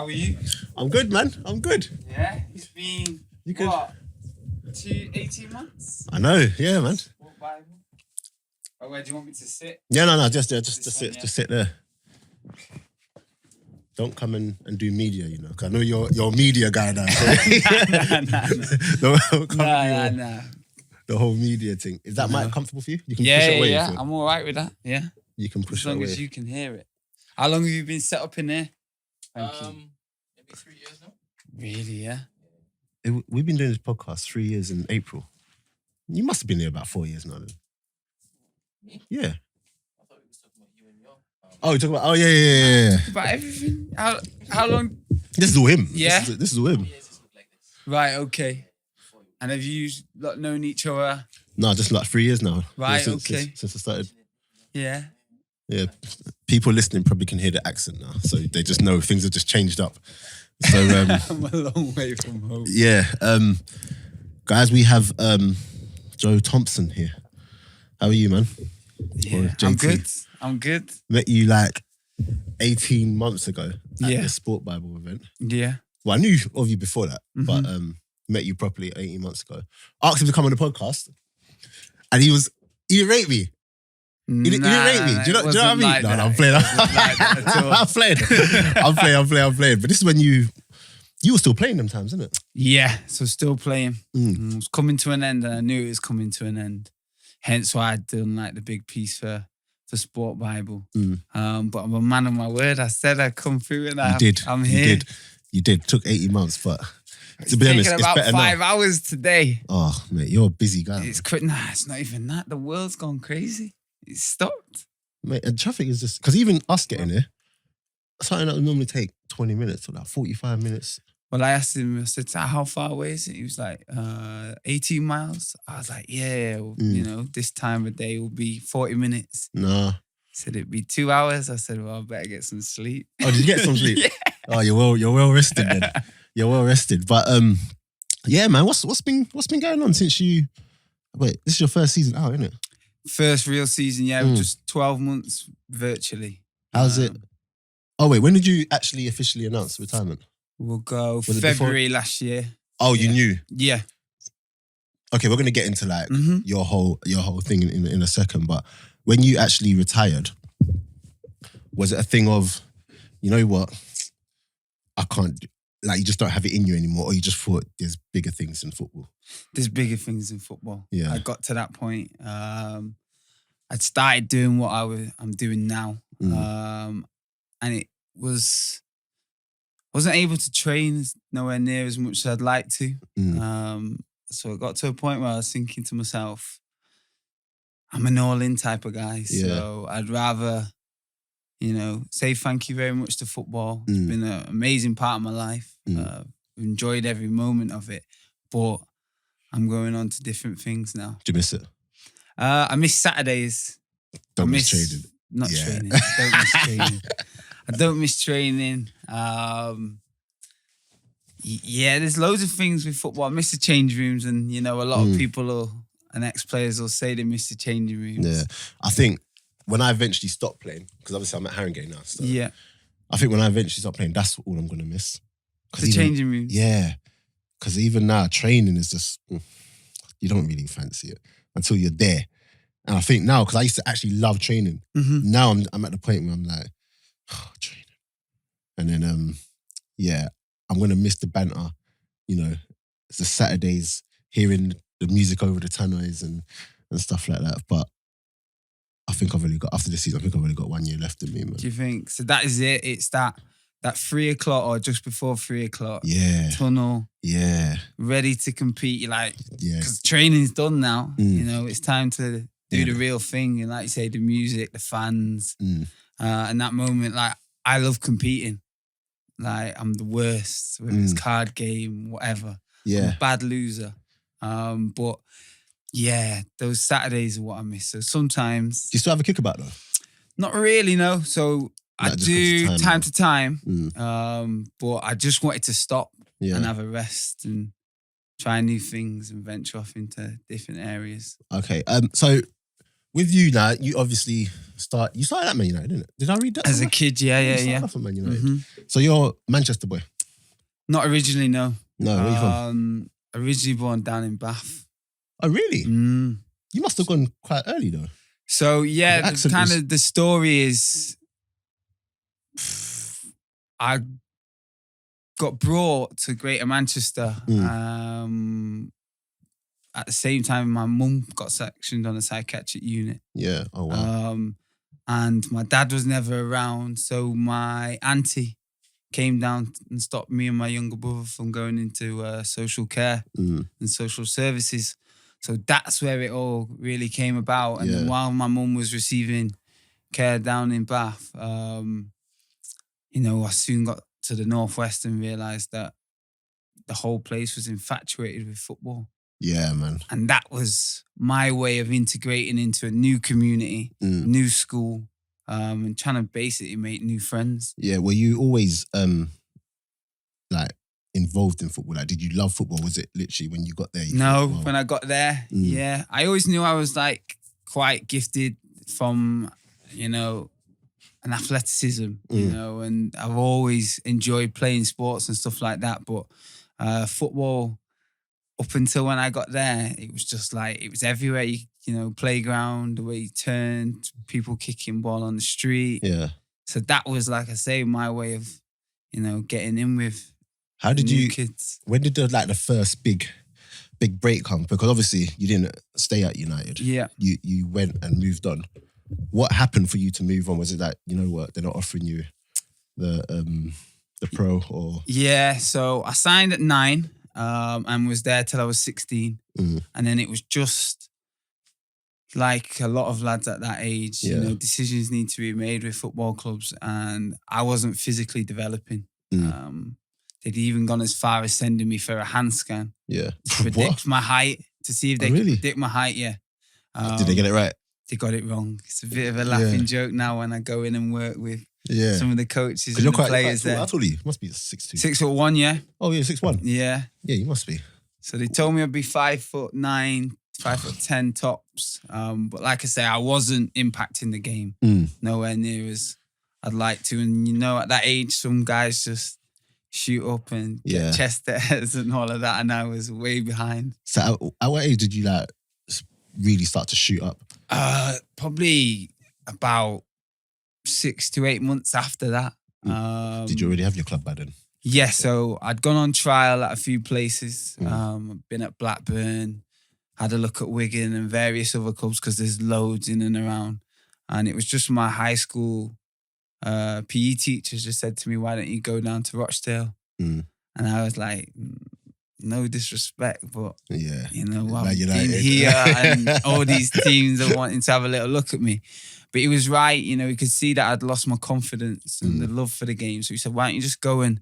How are you? I'm good, man. I'm good. Yeah, it's been, You good? what, 18 months? I know. Yeah, man. What Bible? Oh, where do you want me to sit? Yeah, no, just there. Just This sit. one, yeah. Just sit there. Don't come and do media, you know. 'Cause I know you're a media guy now. So Don't come and do the whole media thing. Is that mic comfortable for you? You can push it away. Yeah. I'm all right with that. Yeah. You can push As it long away. as you can hear it. How long have you been set up in here? Thank you. Maybe 3 years now. Really, yeah? We've been doing this podcast 3 years in April. You must have been here about 4 years now then. Me? Yeah. I thought we was talking about you and your. Oh, you're talking about, yeah. About everything? How long? This is all him. Yeah? This is all him. 4 years it's looked like this. Right, okay. And have you lot known each other? No, just like 3 years now. Right, Since I started. Yeah. Yeah. People listening probably can hear the accent now. So they just know things have just changed up. So I'm a long way from home. yeah. Guys, we have Joe Thompson here. How are you, man? Yeah, Or JT. I'm good. Met you like 18 months ago at Yeah. the Sport Bible event. Yeah. Well, I knew of you before that, but Mhm. met you properly 18 months ago. Asked him to come on the podcast, and he didn't rate me. He didn't rate me. Do you know what I mean? Like No, that. I'm playing. It wasn't like that at all. I'm playing. But this is when you were still playing them times, isn't it? Yeah, so still playing. Mm. It was coming to an end, and I knew it was coming to an end. Hence why I'd done like the big piece for Sport Bible. Mm. But I'm a man of my word. I said I'd come through, and I'm You here. You did. Took 18 months, but It's to be honest, taken it's about better 5 now. hours today. Oh, mate, you're a busy guy. It's it's not even that. The world's gone crazy. It's stopped. Mate, and traffic is just... Because even us getting here, something that would normally take 20 minutes or like 45 minutes. Well, I asked him, I said, how far away is it? He was like, 18 miles. I was like, yeah, you know, this time of day will be 40 minutes. Nah. He said it'd be 2 hours. I said, well, I better get some sleep. Oh, did you get some sleep? Yeah. Oh, you're well rested then. You're well rested. But yeah, man, what's been going on since you... Wait, this is your first season out, isn't it? First real season, yeah, just 12 months virtually. How's it? Oh, wait, when did you actually officially announce retirement? We'll go Was it February last year. Oh, you knew? Yeah. Okay, we're going to get into like Mhm. your whole thing in a second. But when you actually retired, was it a thing of, you know what, I can't, like you just don't have it in you anymore, or you just thought there's bigger things in football? There's bigger things in football. Yeah. I got to that point. I'd started doing what I'm doing now. And it wasn't able to train nowhere near as much as I'd like to. So it got to a point where I was thinking to myself, I'm an all-in type of guy. So I'd rather, you know, say thank you very much to football. It's been an amazing part of my life. Enjoyed every moment of it. But I'm going on to different things now. Do you miss it? I miss Saturdays. Don't I miss trading. Not Yeah. training. I don't miss training. I don't miss training. Yeah, there's loads of things with football. I miss the change rooms, and you know, a lot of people and ex-players will say they miss the changing rooms. Yeah. I think when I eventually stopped playing, because obviously I'm at Haringey now. So Yeah. I think when I eventually stop playing, that's all I'm going to miss. The changing rooms. Yeah. Because even now, training is just, you don't really fancy it until you're there. And I think now, because I used to actually love training, now I'm at the point where I'm like, oh, training. And then, yeah, I'm going to miss the banter, you know, it's the Saturdays, hearing the music over the tannoys and stuff like that. But I think I've only got, after this season, I think I've only got 1 year left in me, man. Do you think? So that is it. It's that 3 o'clock or just before 3 o'clock. Yeah. Tunnel. Yeah. Ready to compete. You're like, Yeah. because training's done now. You know, it's time to do the real thing. And like you say, the music, the fans. And that moment, like, I love competing. Like, I'm the worst, whether it's card game, whatever. Yeah. I'm a bad loser. But yeah, those Saturdays are what I miss. So sometimes, Do you still have a kickabout though? not really, no. So I That just do comes to time time, to time. But I just wanted to stop Yeah. and have a rest and try new things and venture off into different areas. Okay. So with you now, you obviously you started at Man United, didn't it? Did I read that? As a somewhere? kid, You yeah. started off at Man United. Mhm. So you're Manchester boy? Not originally, no. No, where are you from? Originally born down in Bath. Oh, really? Mm. You must have gone quite early though. So yeah, The accent kind is- of the story is, I got brought to Greater Manchester. At the same time, my mum got sectioned on a psychiatric unit. Yeah. Oh wow. And my dad was never around, so my auntie came down and stopped me and my younger brother from going into social care and social services. So that's where it all really came about. And then while my mum was receiving care down in Bath, you know, I soon got to the Northwest and realised that the whole place was infatuated with football. Yeah, man. And that was my way of integrating into a new community, new school, and trying to basically make new friends. Yeah, were you always like involved in football? Like, did you love football? Was it literally when you got there? No, when I got there, yeah. I always knew I was like quite gifted from, you know, an athleticism, you know, and I've always enjoyed playing sports and stuff like that. But football, up until when I got there, it was just like, it was everywhere, you know, playground, the way you turned, people kicking ball on the street. Yeah. So that was, like I say, my way of, you know, getting in with How did new you, kids. when did the first big break come? Because obviously you didn't stay at United. Yeah. You went and moved on. What happened for you to move on? Was it that, you know what, they're not offering you the pro or? Yeah, so I signed at 9 and was there till I was 16. And then it was just like a lot of lads at that age, you know, decisions need to be made with football clubs, and I wasn't physically developing. They'd even gone as far as sending me for a hand scan to predict my height, to see if they could predict my height, Did they get it right? They got it wrong. It's a bit of a laughing joke now when I go in and work with some of the coaches and the players there. I told you must be 6'2". 6'1", yeah. Oh yeah, 6'1". Yeah. Yeah, you must be. So they told me I'd be 5'9", 5'10" tops. But like I say, I wasn't impacting the game nowhere near as I'd like to. And you know, at that age, some guys just shoot up and get chest airs and all of that, and I was way behind. So at what age did you like really start to shoot up? Probably about 6 to 8 months after that. Did you already have your club by then? Yeah, so I'd gone on trial at a few places. Been at Blackburn, had a look at Wigan and various other clubs because there's loads in and around. And it was just my high school PE teachers just said to me, why don't you go down to Rochdale? And I was like, no disrespect, but you know, I've been here and all these teams are wanting to have a little look at me. But he was right, you know, he could see that I'd lost my confidence and the love for the game. So he said, why don't you just go and,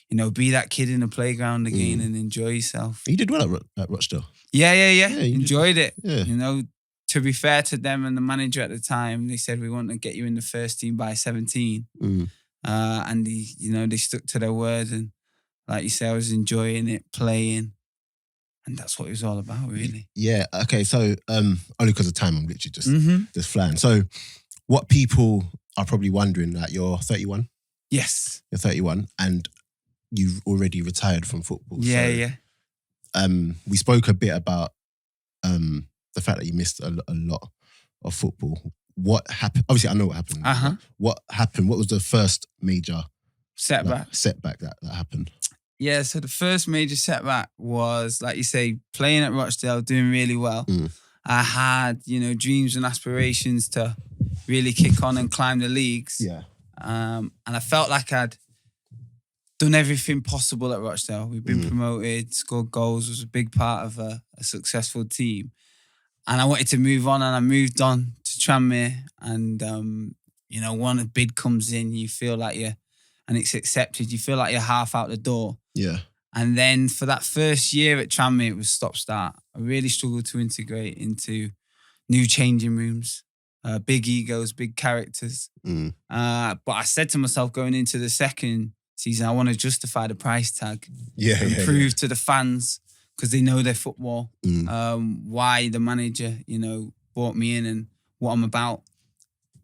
you know, be that kid in the playground again and enjoy yourself. You did well at Rochdale. Yeah. Enjoyed it. Yeah. You know, to be fair to them and the manager at the time, they said, we want to get you in the first team by 17. And they stuck to their word. And like you say, I was enjoying it, playing. And that's what it was all about, really. Yeah. Okay. So only because of time, I'm literally just flying. So what people are probably wondering that you're 31? Yes. You're 31 and you've already retired from football. Yeah. We spoke a bit about the fact that you missed a lot of football. What happened? Obviously, I know what happened. What happened? What was the first major setback that happened? Yeah, so the first major setback was, like you say, playing at Rochdale, doing really well. I had, dreams and aspirations to really kick on and climb the leagues. Yeah. And I felt like I'd done everything possible at Rochdale. We've been promoted, scored goals, was a big part of a successful team. And I wanted to move on, and I moved on to Tranmere. And, when a bid comes in, you feel like and it's accepted, you feel like you're half out the door. Yeah. And then for that first year at Tranmere, it was stop-start. I really struggled to integrate into new changing rooms, big egos, big characters. But I said to myself going into the second season, I want to justify the price tag. And prove to the fans, because they know their football, why the manager, brought me in and what I'm about.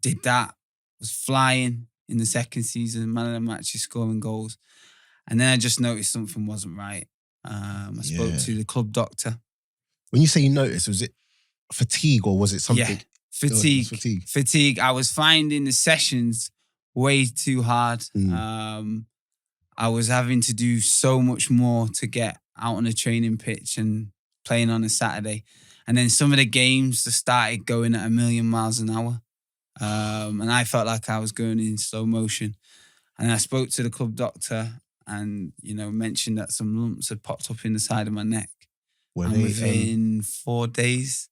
did that. Was flying in the second season, man of the match, scoring goals. And then I just noticed something wasn't right. I spoke to the club doctor. When you say you noticed, was it fatigue or was it something? Yeah, fatigue. Fatigue. Fatigue. I was finding the sessions way too hard. I was having to do so much more to get out on a training pitch and playing on a Saturday. And then some of the games just started going at 1,000,000 miles an hour. And I felt like I was going in slow motion. And I spoke to the club doctor and, mentioned that some lumps had popped up in the side of my neck. And within 4 days,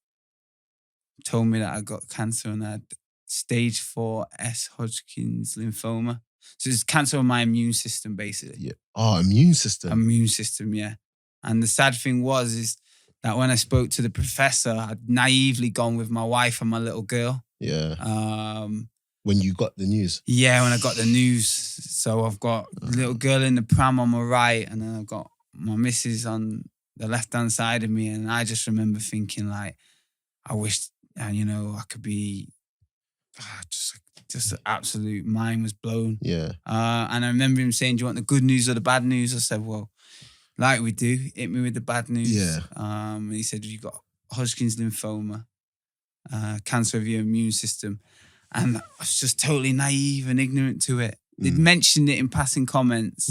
told me that I got cancer and I had stage 4S Hodgkin's lymphoma. So it's cancer on my immune system, basically. Yeah. Oh, immune system. Immune system, yeah. And the sad thing is that when I spoke to the professor, I'd naively gone with my wife and my little girl. Yeah. When you got the news? Yeah, when I got the news. So I've got a little girl in the pram on my right and then I've got my missus on the left-hand side of me. And I just remember thinking like, I wish, I could be just absolute mind was blown. Yeah. And I remember him saying, do you want the good news or the bad news? I said, well, like we do, hit me with the bad news. Yeah. And he said, you've got Hodgkin's lymphoma, cancer of your immune system. And I was just totally naive and ignorant to it. They'd mentioned it in passing comments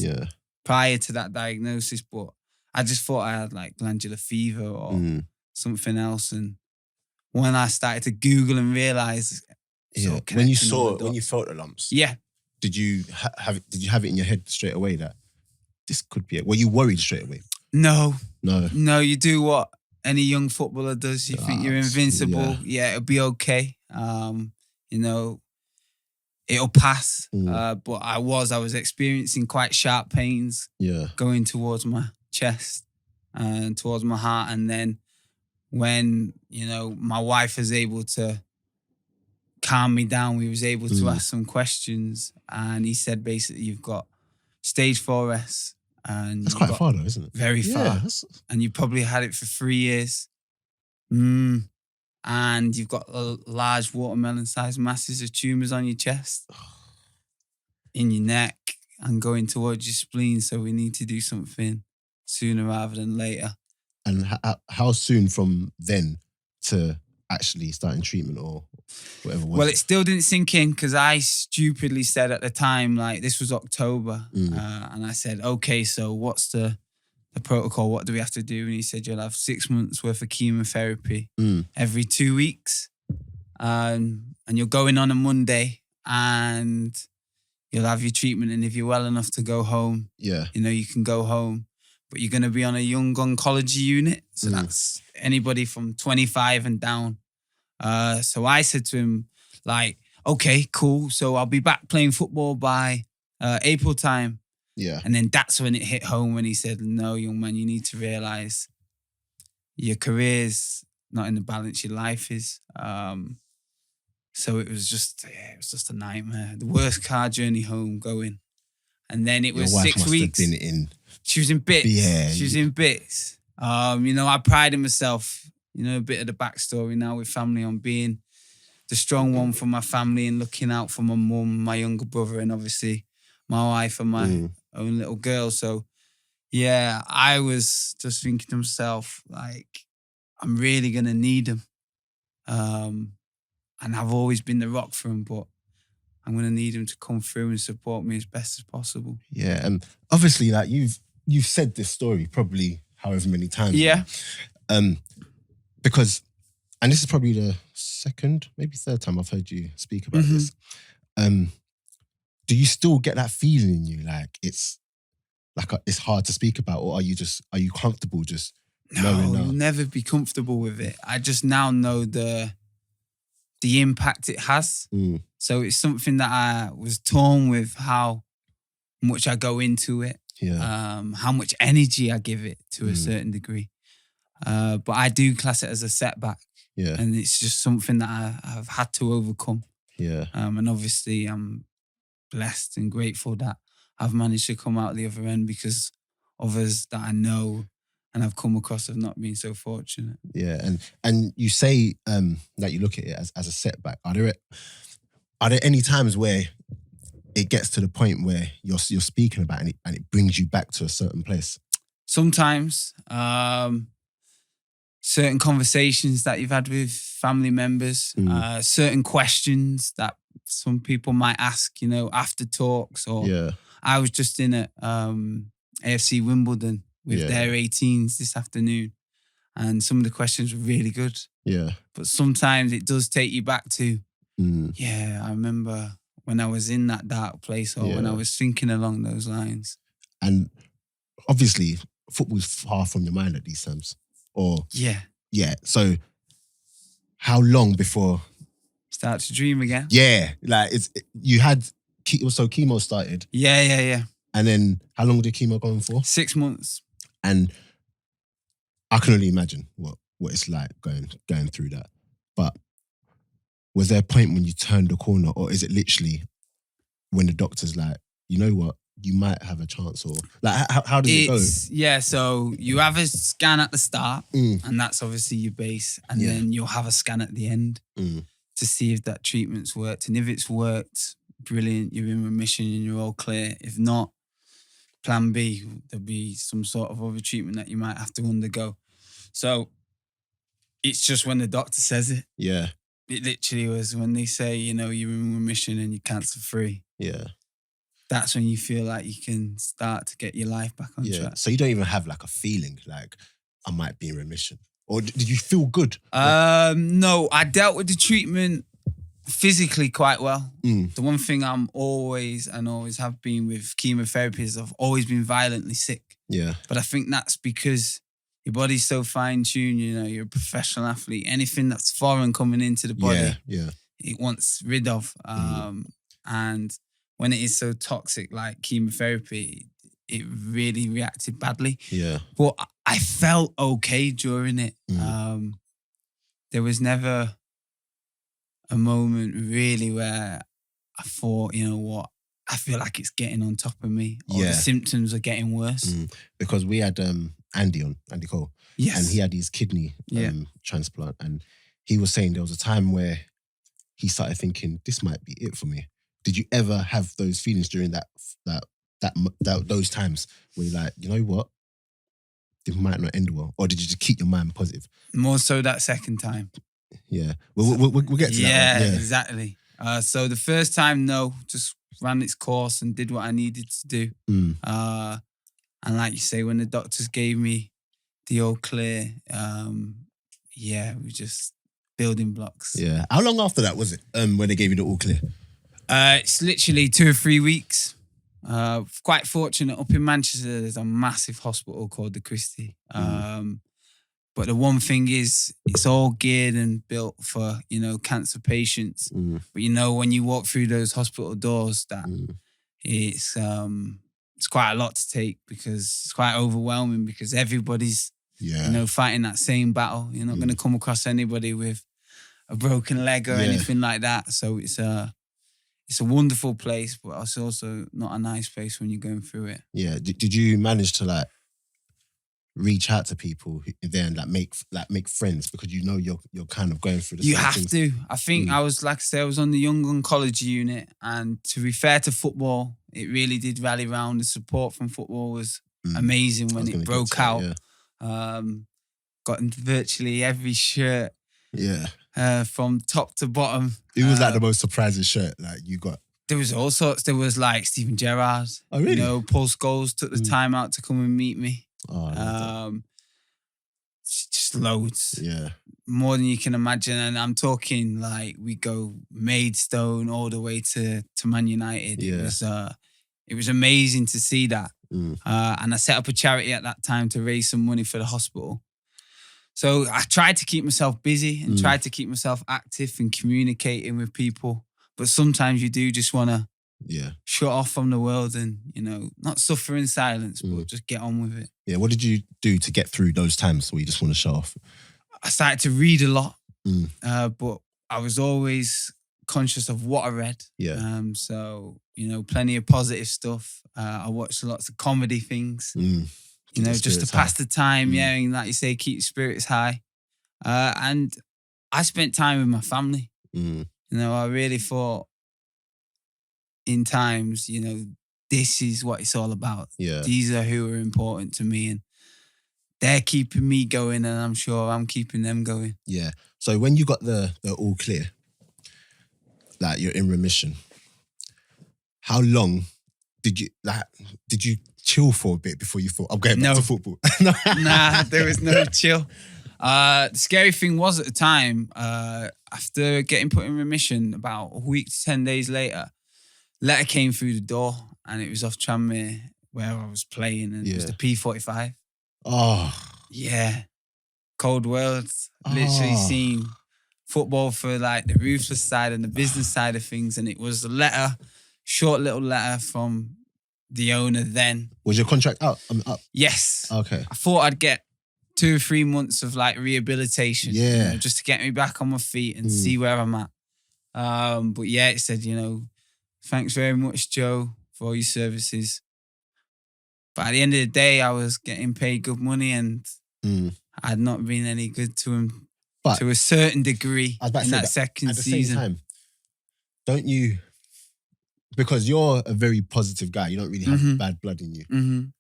prior to that diagnosis, but I just thought I had like glandular fever or something else. And when I started to Google and realise, when you felt the lumps, did you have it in your head straight away that this could be it? Were you worried straight away? No. You do what any young footballer does. You think you're invincible. Yeah, it'll be okay. It'll pass. But I was experiencing quite sharp pains. Yeah, going towards my chest and towards my heart, and then when my wife was able to calm me down, we was able to ask some questions, and he said basically you've got stage 4S, and that's quite far though, isn't it? Very far, and you probably had it for 3 years. And you've got large watermelon-sized masses of tumours on your chest, in your neck, and going towards your spleen. So we need to do something sooner rather than later. And how soon from then to actually starting treatment or whatever? Well, it still didn't sink in because I stupidly said at the time, like, this was October. And I said, okay, so what's the protocol? What do we have to do? And he said, you'll have 6 months worth of chemotherapy every 2 weeks. And you're going on a Monday and you'll have your treatment. And if you're well enough to go home, you can go home. But you're going to be on a young oncology unit. So that's anybody from 25 and down. So I said to him, like, okay, cool. So I'll be back playing football by April time. Yeah. And then that's when it hit home when he said, no, young man, you need to realise your career's not in the balance, your life is. So it was just a nightmare. The worst car journey home going. And then it was Your wife 6 must weeks. Have been in. She was in bits. Yeah. She was in bits. I pride in myself, a bit of the backstory now with family on being the strong one for my family and looking out for my mum, my younger brother, and obviously my wife and my own little girl. So, yeah, I was just thinking to myself, like, I'm really going to need him. And I've always been the rock for him, but I'm going to need him to come through and support me as best as possible. Yeah, and obviously, like, you've said this story probably however many times. Yeah. Because, and this is probably the second, maybe third time I've heard you speak about this. Do you still get that feeling in you, like it's hard to speak about, or are you comfortable just knowing that? I'll never be comfortable with it. I just now know the impact it has. So it's something that I was torn with how much I go into it, how much energy I give it to a certain degree. But I do class it as a setback. Yeah. And it's just something that I've had to overcome. Yeah. And obviously I'm blessed and grateful that I've managed to come out the other end because others that I know and I've come across have not been so fortunate. Yeah, and you say that you look at it as a setback. Are there any times where it gets to the point where you're speaking about it and it brings you back to a certain place? Sometimes, certain conversations that you've had with family members, certain questions that some people might ask, after talks. Or I was just in at AFC Wimbledon with their 18s this afternoon, and some of the questions were really good. Yeah. But sometimes it does take you back to, I remember when I was in that dark place, or when I was thinking along those lines. And obviously, football's far from your mind at these times. Yeah. So, how long before start to dream again? Yeah, like you had chemo started. Yeah. And then how long did chemo go on for? 6 months. And I can only imagine what it's like going through that. But was there a point when you turned the corner, or is it literally when the doctor's like, you know what, you might have a chance? Or like, how does it go? Yeah, so you have a scan at the start, and that's obviously your base, and then you'll have a scan at the end to see if that treatment's worked. And if it's worked, brilliant, you're in remission and you're all clear. If not, plan B, there'll be some sort of other treatment that you might have to undergo. So it's just when the doctor says it. Yeah. It literally was when they say, you're in remission and you're cancer free. Yeah. That's when you feel like you can start to get your life back on track. So you don't even have like a feeling like I might be in remission? Or did you feel good? No, I dealt with the treatment physically quite well. The one thing I'm always have been with chemotherapy is I've always been violently sick. Yeah. But I think that's because your body's so fine-tuned, you're a professional athlete. Anything that's foreign coming into the body, it wants rid of. And when it is so toxic like chemotherapy, it really reacted badly. Yeah. But I felt okay during it. There was never a moment really where I thought, you know what, I feel like it's getting on top of me, or the symptoms are getting worse. Because we had Andy Cole. Yes. And he had his kidney transplant, and he was saying there was a time where he started thinking, this might be it for me. Did you ever have those feelings during those times where you're like, you know what, it might not end well? Or did you just keep your mind positive? More so that second time. Yeah. We'll get to that. Yeah, exactly. So the first time, no, just ran its course and did what I needed to do. And like you say, when the doctors gave me the all clear, we just building blocks. Yeah. How long after that was it when they gave you the all clear? It's literally 2 or 3 weeks. Quite fortunate. Up in Manchester, there's a massive hospital called the Christie. But the one thing is, it's all geared and built for, cancer patients. But when you walk through those hospital doors, that it's quite a lot to take, because it's quite overwhelming, because everybody's fighting that same battle. You're not going to come across anybody with a broken leg or anything like that. So it's a wonderful place, but it's also not a nice place when you're going through it. Yeah. Did you manage to reach out to people there and make friends, because you're kind of going through the You same have things? to. I think I was on the young oncology unit, and to be fair to football, it really did rally round. The support from football was amazing when it broke out. Got in virtually every shirt. Yeah. From top to bottom. It was the most surprising shirt you got. There was all sorts. There was Steven Gerrard. Oh, really? Paul Scholes took the time out to come and meet me. Oh, just loads. Yeah. More than you can imagine. And I'm talking we go Maidstone all the way to Man United. Yeah. It was amazing to see that. And I set up a charity at that time to raise some money for the hospital. So I tried to keep myself busy and tried to keep myself active and communicating with people. But sometimes you do just want to shut off from the world and, not suffer in silence, but just get on with it. Yeah. What did you do to get through those times where you just want to shut off? I started to read a lot, but I was always conscious of what I read. Yeah. So, plenty of positive stuff. I watched lots of comedy things. Just to pass the time, and like you say, keep spirits high. And I spent time with my family. I really thought in times, you know, this is what it's all about. Yeah. These are who are important to me, and they're keeping me going, and I'm sure I'm keeping them going. Yeah. So when you got the all clear, like you're in remission, how long did you chill for a bit before you thought, I'm going back to football? No. Nah, there was no chill. The scary thing was at the time, after getting put in remission, about a week to 10 days later, letter came through the door, and it was off Tranmere where I was playing, and it was the P45. Oh. Yeah. Cold world. Literally seen football for like the ruthless side and the business side of things, and it was a letter, short little letter from the owner then. Was your contract up? Up? Yes. Okay. I thought I'd get 2 or 3 months of like rehabilitation. Yeah. You know, just to get me back on my feet and see where I'm at. But yeah, it said, you know, thanks very much, Joe, for all your services. But at the end of the day, I was getting paid good money, and I had not been any good to him, but to a certain degree in that second season. At the same time, don't you, because you're a very positive guy, you don't really have bad blood in you.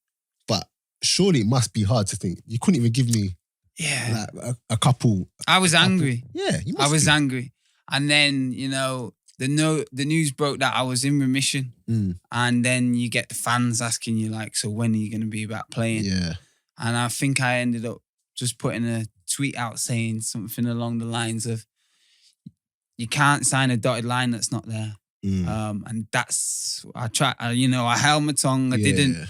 But surely it must be hard to think, you couldn't even give me like a couple. I was angry. Yeah, you must I was angry. And then, you know, the news broke that I was in remission. And then you get the fans asking you like, so when are you going to be back playing? Yeah. And I think I ended up just putting a tweet out saying something along the lines of, you can't sign a dotted line that's not there. And that's, I tried, you know, I held my tongue. I didn't.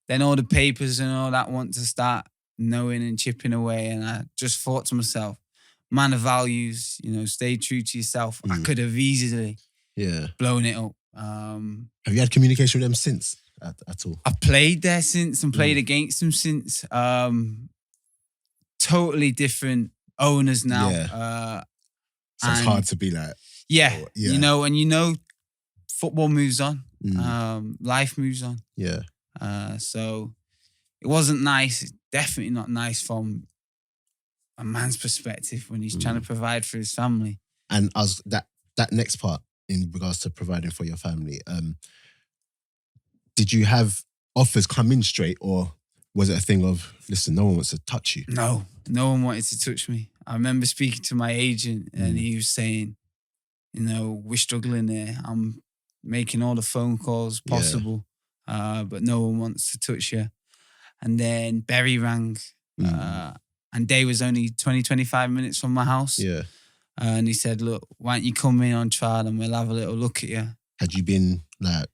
Then all the papers and all that want to start knowing and chipping away. And I just thought to myself, man of values, you know, stay true to yourself. I could have easily blown it up. Have you had communication with them since at all? I played there since and played against them since. Totally different owners now. Yeah. So it's hard to be like... you know, football moves on. Life moves on. Yeah. So it wasn't nice. It's definitely not nice from a man's perspective when he's trying to provide for his family. And as that next part in regards to providing for your family, did you have offers come in straight, or was it a thing of, listen, no one wants to touch you? No one wanted to touch me. I remember speaking to my agent and he was saying, you know, we're struggling there. I'm making all the phone calls possible, but no one wants to touch you. And then Berry rang, and Day was only 20-25 minutes from my house. Yeah. And he said, look, why don't you come in on trial and we'll have a little look at you. Had you been like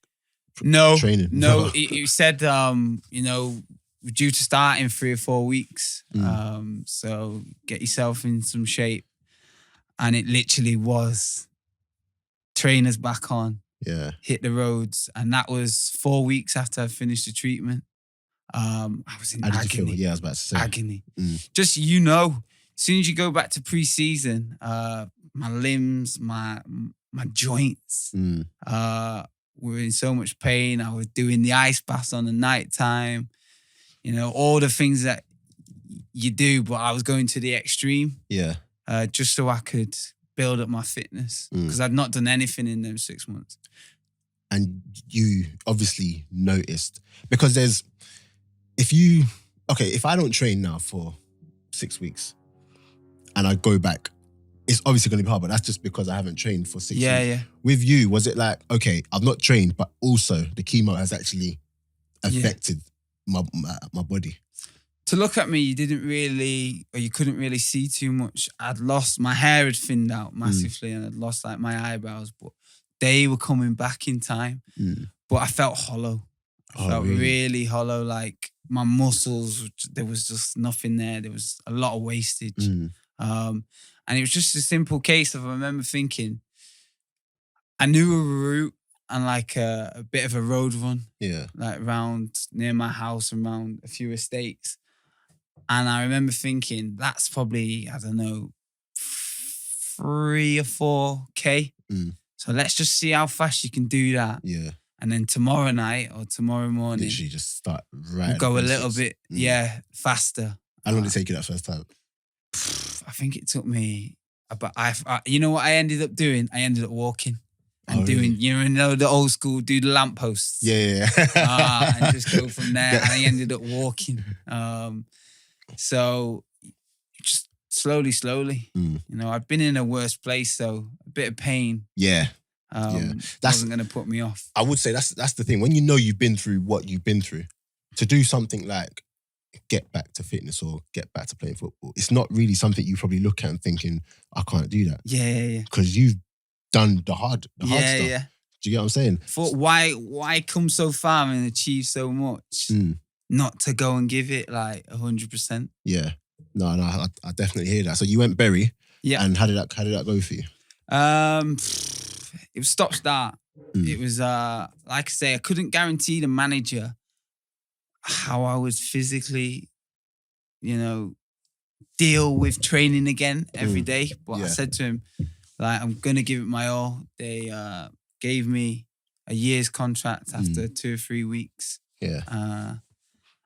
training? No. He said, you know, we're due to start in 3 or 4 weeks. So get yourself in some shape. And it literally was trainers back on. Yeah. Hit the roads. And that was 4 weeks after I finished the treatment. I was in agony. How did you feel? Yeah, I was about to say. Agony. Just, you know, as soon as you go back to pre-season, my limbs, my joints were in so much pain. I was doing the ice baths on the night time. You know, all the things that you do, but I was going to the extreme. Yeah. Just so I could build up my fitness. Because I'd not done anything in those 6 months. And you obviously noticed, because if I don't train now for 6 weeks and I go back, it's obviously going to be hard, but that's just because I haven't trained for 6 weeks. Yeah. With you, was it like, okay, I've not trained, but also the chemo has actually affected my body? To look at me, you couldn't really see too much. My hair had thinned out massively and I'd lost like my eyebrows, but they were coming back in time. But I felt hollow. I felt really hollow, like my muscles, there was just nothing there. There was a lot of wastage. And it was just a simple case of, I remember thinking, I knew a route and like a bit of a road run. Yeah. Like around near my house and around a few estates. And I remember thinking, that's probably, I don't know, 3 or 4K. So let's just see how fast you can do that. Yeah. And then tomorrow night or tomorrow morning, literally just start right. We'll go a little bit, faster. How long did it take you that first time? I think it took me about. You know what I ended up doing? I ended up walking. and doing, the old school, do the lampposts. Yeah. And just go from there. And I ended up walking. So just slowly. I've been in a worse place, so a bit of pain. Yeah. Wasn't going to put me off. I would say that's the thing. When you've been through what you've been through, to do something like get back to fitness or get back to playing football, it's not really something you probably look at and thinking, I can't do that. Yeah. Because you've done the hard stuff. Yeah. Do you get what I'm saying? Thought, why come so far and achieve so much? Not to go and give it like 100%. Yeah. No, I definitely hear that. So you went Bury. Yeah. And how did that go for you? It was stop-start. It was, like I say, I couldn't guarantee the manager how I was physically, deal with training again every day. But I said to him, like, I'm going to give it my all. They gave me a year's contract after 2 or 3 weeks. Yeah.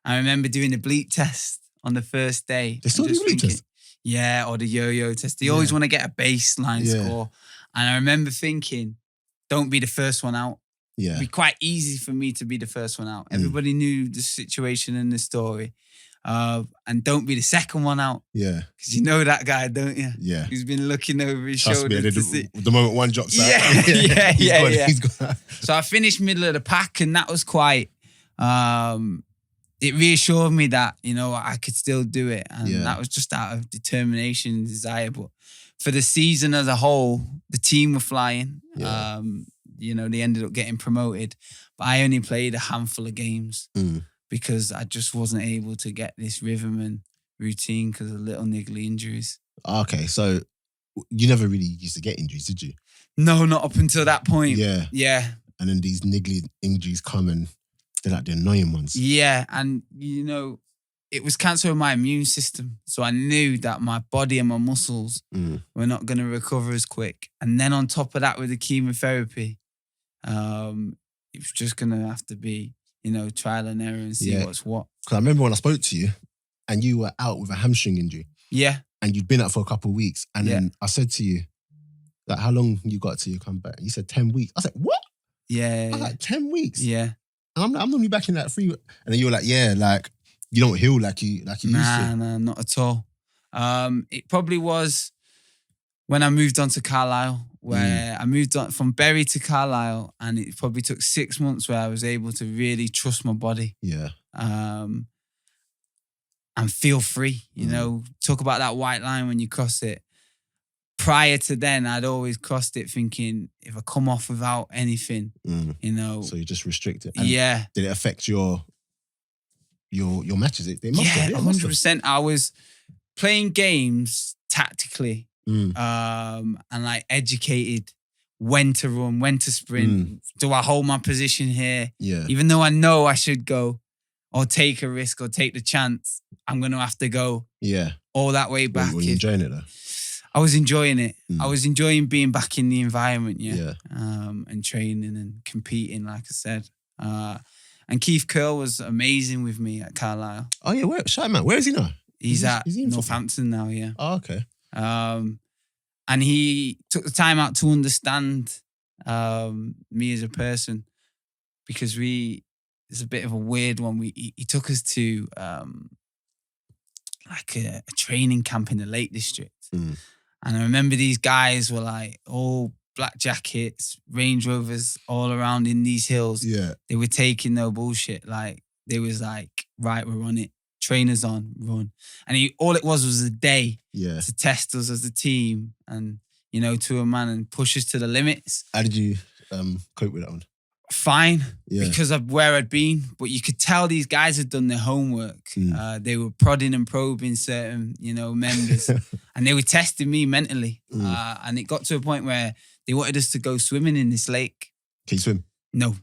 I remember doing the bleep test on the first day. They still do bleep test? Yeah, or the yo-yo test. They always want to get a baseline score. And I remember thinking, don't be the first one out. Yeah. It'd be quite easy for me to be the first one out. Everybody knew the situation and the story. And don't be the second one out. Yeah. Because you know that guy, don't you? Yeah. Who's been looking over his Trust shoulder me, to see. the moment one drops out. Yeah. He's gone. So I finished middle of the pack, and that was quite... it reassured me that, I could still do it. And that was just out of determination and desire. But for the season as a whole, the team were flying. Yeah. They ended up getting promoted. But I only played a handful of games because I just wasn't able to get this rhythm and routine because of little niggly injuries. Okay, so you never really used to get injuries, did you? No, not up until that point. Yeah. And then these niggly injuries come and they're like the annoying ones. Yeah, and it was cancer of my immune system. So I knew that my body and my muscles were not going to recover as quick. And then on top of that with the chemotherapy, it was just going to have to be, trial and error and see what's what. Because I remember when I spoke to you and you were out with a hamstring injury. Yeah. And you'd been out for a couple of weeks. And then I said to you, like, how long you got till you come back? You said 10 weeks. I was like, what? Yeah. I was like, 10 weeks? Yeah. And I'm normally back in like 3 weeks. And then you were like, you don't heal like you used to. Nah, not at all. It probably was when I moved on to Carlisle, where I moved on from Bury to Carlisle, and it probably took 6 months where I was able to really trust my body. Yeah. And feel free, talk about that white line when you cross it. Prior to then, I'd always crossed it thinking, if I come off without anything, So you just restrict it. And yeah. Did it affect your matches? It must have. 100%. I was playing games tactically and like educated when to run, when to sprint. Do I hold my position here? Yeah. Even though I know I should go or take a risk or take the chance, I'm going to have to go all that way back. Were you enjoying it though? I was enjoying it. I was enjoying being back in the environment, and training and competing, like I said. And Keith Curl was amazing with me at Carlisle. Oh yeah, shout him out. Where is he now? He's at Northampton now, yeah. Oh, okay. And he took the time out to understand me as a person, because it's a bit of a weird one. He took us to like a training camp in the Lake District. And I remember these guys were like all black jackets, Range Rovers all around in these hills. Yeah. They were taking no bullshit. Like, they was like, right, we're on it. Trainers on, run. And all it was a day to test us as a team and, to a man and push us to the limits. How did you cope with that one? Fine, because of where I'd been. But you could tell these guys had done their homework. They were prodding and probing certain, members. And they were testing me mentally. And it got to a point where they wanted us to go swimming in this lake. Can you swim? No.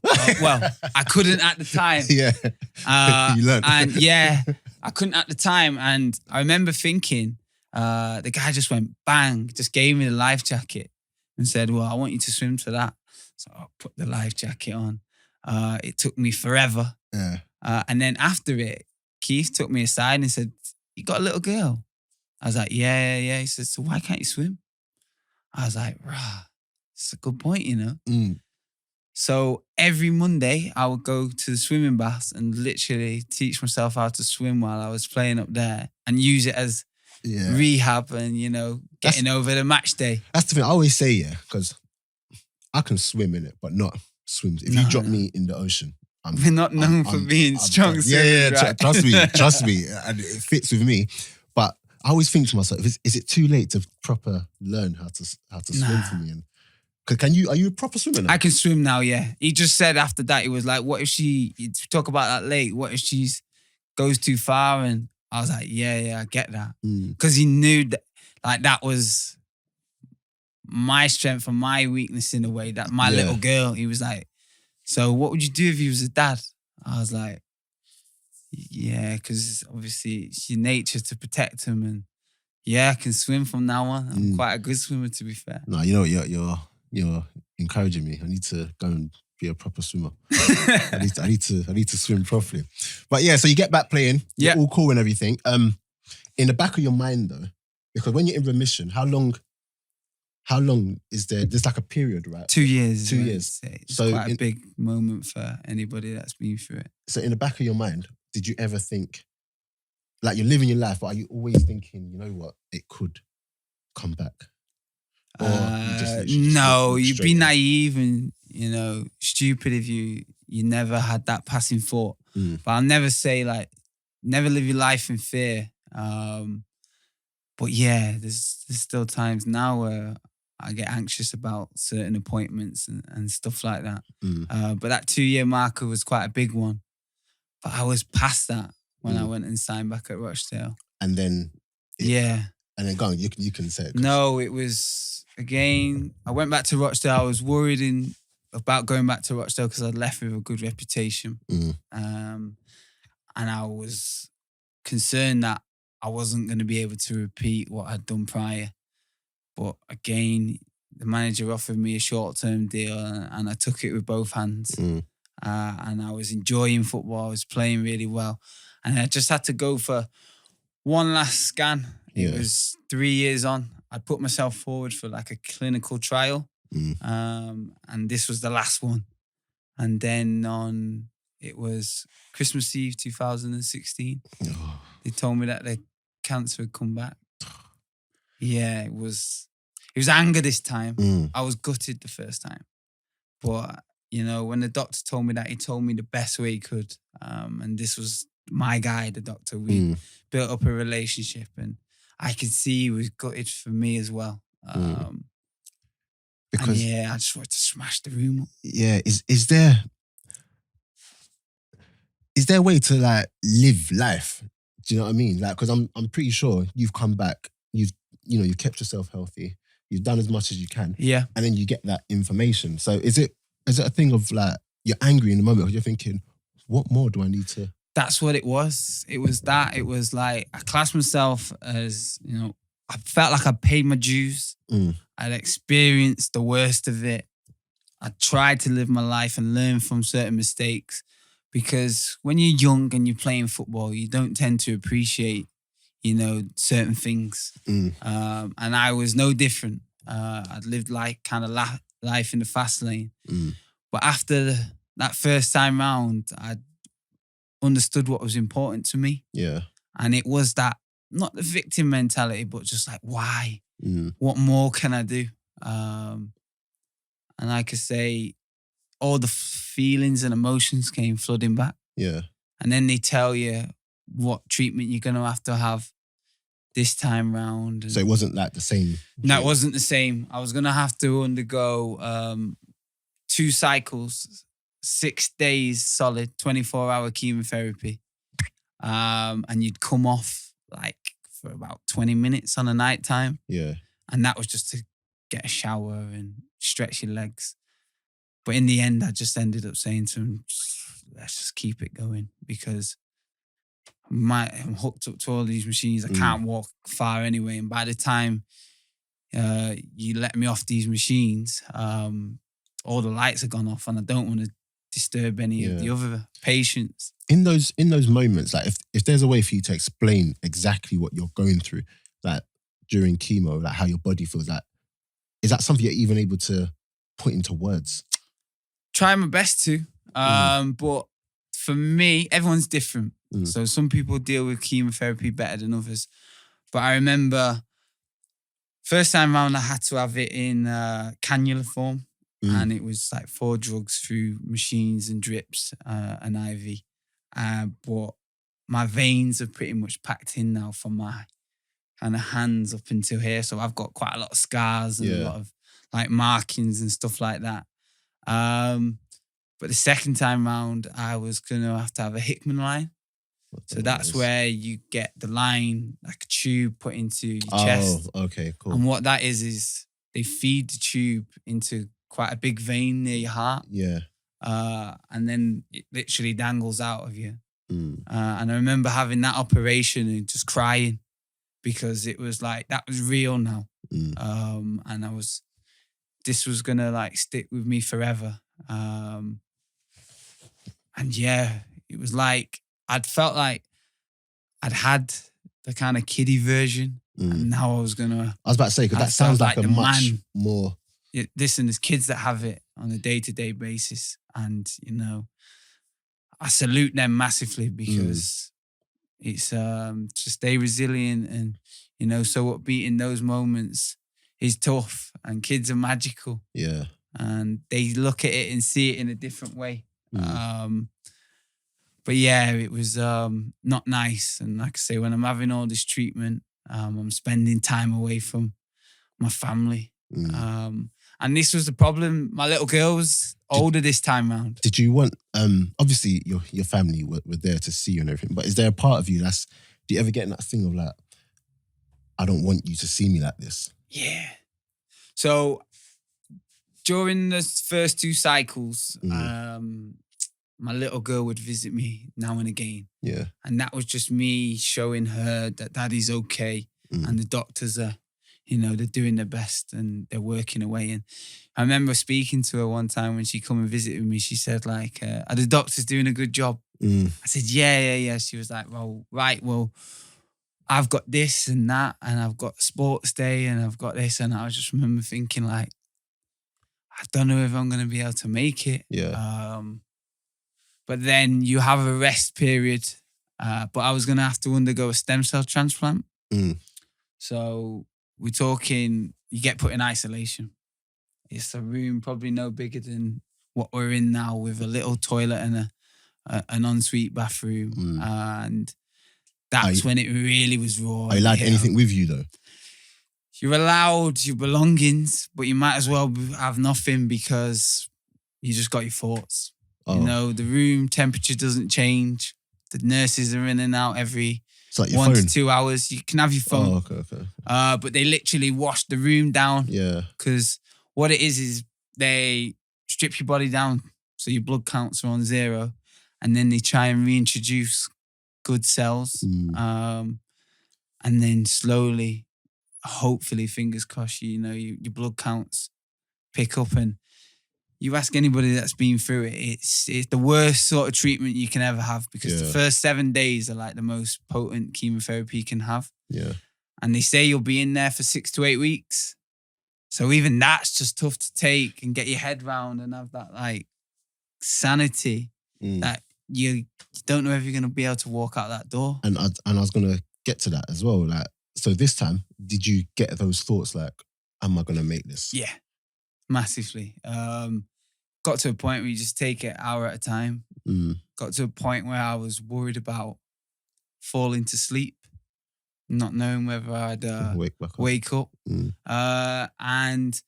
Well, I couldn't at the time. You learned. And I couldn't at the time. And I remember thinking, the guy just went bang, just gave me the life jacket and said, well, I want you to swim to that. So I put the life jacket on. It took me forever. Yeah. And then after it, Keith took me aside and said, you got a little girl? I was like, yeah. He said, so why can't you swim? I was like, rah. it's a good point, you know. Mm. So every Monday, I would go to the swimming baths and literally teach myself how to swim while I was playing up there and use it as rehab and, you know, getting over the match day. That's the thing I always say, yeah, because I can swim in it, but not swims. If you drop me in the ocean, we're not known for being strong. Yeah, trust me, and it fits with me. But I always think to myself, is it too late to proper learn how to swim for me? And are you a proper swimmer now? I can swim now, yeah. He just said after that, he was like, what if you talk about that late, what if she goes too far? And I was like, yeah, I get that. Because he knew that, like, that was my strength and my weakness in a way, that my little girl, he was like, so what would you do if he was a dad? I was like, yeah, because obviously it's your nature to protect him. And yeah, I can swim from now on. I'm quite a good swimmer, to be fair. No, you know what, you're encouraging me. I need to go and be a proper swimmer. I need to swim properly. But yeah, so you get back playing. You're all cool and everything. In the back of your mind though, because when you're in remission, how long is there? There's like a period, right? 2 years. 2 years. It's so quite a big moment for anybody that's been through it. So in the back of your mind, did you ever think, like you're living your life, but are you always thinking, you know what, it could come back? No, you'd be naive and, you know, stupid if you never had that passing thought. But I'll never say, like, never live your life in fear. But yeah, there's still times now where I get anxious about certain appointments and stuff like that. But that 2-year marker was quite a big one. But I was past that when I went and signed back at Rochdale. And then... And then go on, you can say it. No, it was, again, I went back to Rochdale. I was worried about going back to Rochdale because I'd left with a good reputation. And I was concerned that I wasn't going to be able to repeat what I'd done prior. But again, the manager offered me a short-term deal and I took it with both hands. And I was enjoying football. I was playing really well. And I just had to go for one last scan. It was 3 years on. I put myself forward for like a clinical trial. And this was the last one. And then it was Christmas Eve 2016. They told me that the cancer had come back. Yeah, it was anger this time. I was gutted the first time. But, you know, when the doctor told me that, he told me the best way he could. And this was my guy, the doctor. We built up a relationship and I could see he was gutted for me as well. Because I just wanted to smash the room up. Yeah, is there a way to like live life? Do you know what I mean? Like, because I'm pretty sure you've come back, you've kept yourself healthy, you've done as much as you can, and then you get that information. So is it a thing of like you're angry in the moment, or you're thinking, what more do I need to? That's what it was. It was that. It was like, I classed myself as, you know, I felt like I paid my dues. I'd experienced the worst of it. I tried to live my life and learn from certain mistakes because when you're young and you're playing football, you don't tend to appreciate, you know, certain things. And I was no different. I'd lived like kind of life in the fast lane. But after that first time round, I understood what was important to me. And it was that, not the victim mentality, but just like, why? What more can I do? And I could say all the feelings and emotions came flooding back. And then they tell you what treatment you're going to have this time round. So it wasn't like the same? No, it wasn't the same. I was going to have to undergo 2 cycles, 6 days solid, 24-hour chemotherapy. And you'd come off like for about 20 minutes on a night time. And that was just to get a shower and stretch your legs. But in the end, I just ended up saying to him, let's just keep it going because I'm hooked up to all these machines. I can't walk far anyway. And by the time you let me off these machines, all the lights have gone off and I don't want to disturb any of the other patients. In those moments, like if there's a way for you to explain exactly what you're going through, like during chemo, like how your body feels, like is that something you're even able to put into words? Try my best to. But for me, everyone's different. So some people deal with chemotherapy better than others. But I remember first time round I had to have it in cannula form. And it was like 4 drugs through machines and drips and IV. But my veins are pretty much packed in now from my kind of hands up until here. So I've got quite a lot of scars and a lot of like markings and stuff like that. But the second time round, I was going to have a Hickman line. So that's where you get the line, like a tube put into your chest. Oh, okay, cool. And what that is they feed the tube into quite a big vein near your heart. Yeah. And then it literally dangles out of you. And I remember having that operation and just crying because it was like, that was real now. And this was going to like stick with me forever. And yeah, it was like, I'd felt like I'd had the kind of kiddie version and now I was about to say, because that sounds like a much more... Listen, there's kids that have it on a day-to-day basis and, you know, I salute them massively because it's to stay resilient and, you know, so upbeat in those moments is tough and kids are magical. Yeah. And they look at it and see it in a different way. But yeah, it was not nice. And like I say, when I'm having all this treatment, I'm spending time away from my family. And this was the problem. My little girl was older this time round. Did you want, obviously your family were there to see you and everything, but is there a part of you do you ever get in that thing of like, I don't want you to see me like this? Yeah. So during the first 2 cycles, my little girl would visit me now and again. Yeah. And that was just me showing her that daddy's okay. And the doctors are, you know, they're doing their best and they're working away. And I remember speaking to her one time when she come and visited me. She said like, are the doctors doing a good job? I said, yeah. She was like, well, I've got this and that and I've got sports day and I've got this. And I just remember thinking like, I don't know if I'm going to be able to make it. Yeah. But then you have a rest period. But I was going to have to undergo a stem cell transplant. So we're talking, you get put in isolation. It's a room probably no bigger than what we're in now with a little toilet and an ensuite bathroom. And that's when it really was raw. Are you allowed anything with you though? You're allowed your belongings, but you might as well have nothing because you just got your thoughts. You know, the room temperature doesn't change. The nurses are in and out every 1 to 2 hours. You can have your phone. Okay. But they literally wash the room down. Yeah. Because what it is they strip your body down so your blood counts are on 0. And then they try and reintroduce good cells. And then slowly, hopefully, fingers crossed, you know, your blood counts pick up. And you ask anybody that's been through it, it's the worst sort of treatment you can ever have because the first 7 days are like the most potent chemotherapy you can have. Yeah. And they say you'll be in there for 6 to 8 weeks. So even that's just tough to take and get your head round and have that like sanity that you don't know if you're going to be able to walk out that door. And I was going to get to that as well. Like, so this time, did you get those thoughts like, am I going to make this? Yeah, massively. Got to a point where you just take it hour at a time. Got to a point where I was worried about falling to sleep, not knowing whether I'd wake up. And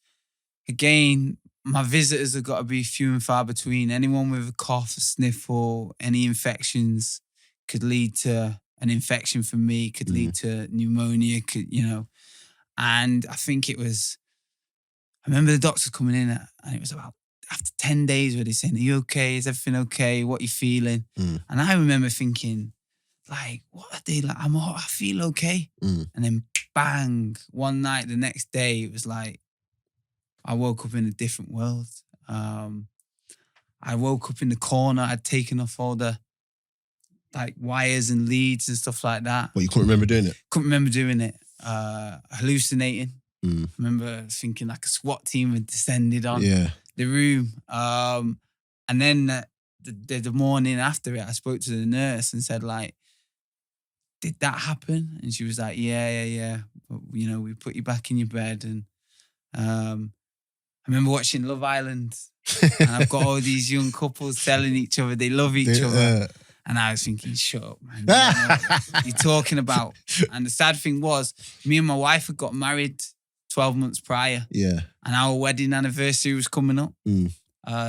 again, my visitors have got to be few and far between. Anyone with a cough, a sniffle, any infections could lead to an infection for me, could lead to pneumonia, and I think I remember the doctors coming in and it was about after 10 days where they're saying, are you okay? Is everything okay? What are you feeling? And I remember thinking, like, what are they like? I feel okay. And then bang, one night, the next day, it was like, I woke up in a different world. I woke up in the corner. I'd taken off all the like wires and leads and stuff like that. But you couldn't remember doing it? Couldn't remember doing it. Hallucinating. I remember thinking like a SWAT team had descended on. Yeah. the room. And then the morning after it, I spoke to the nurse and said, like, did that happen? And she was like, yeah. But, you know, we put you back in your bed. And I remember watching Love Island. And I've got all these young couples telling each other they love each other. And I was thinking, shut up, man. You don't know what you're talking about. And the sad thing was, me and my wife had got married 12 months prior. Yeah. And our wedding anniversary was coming up.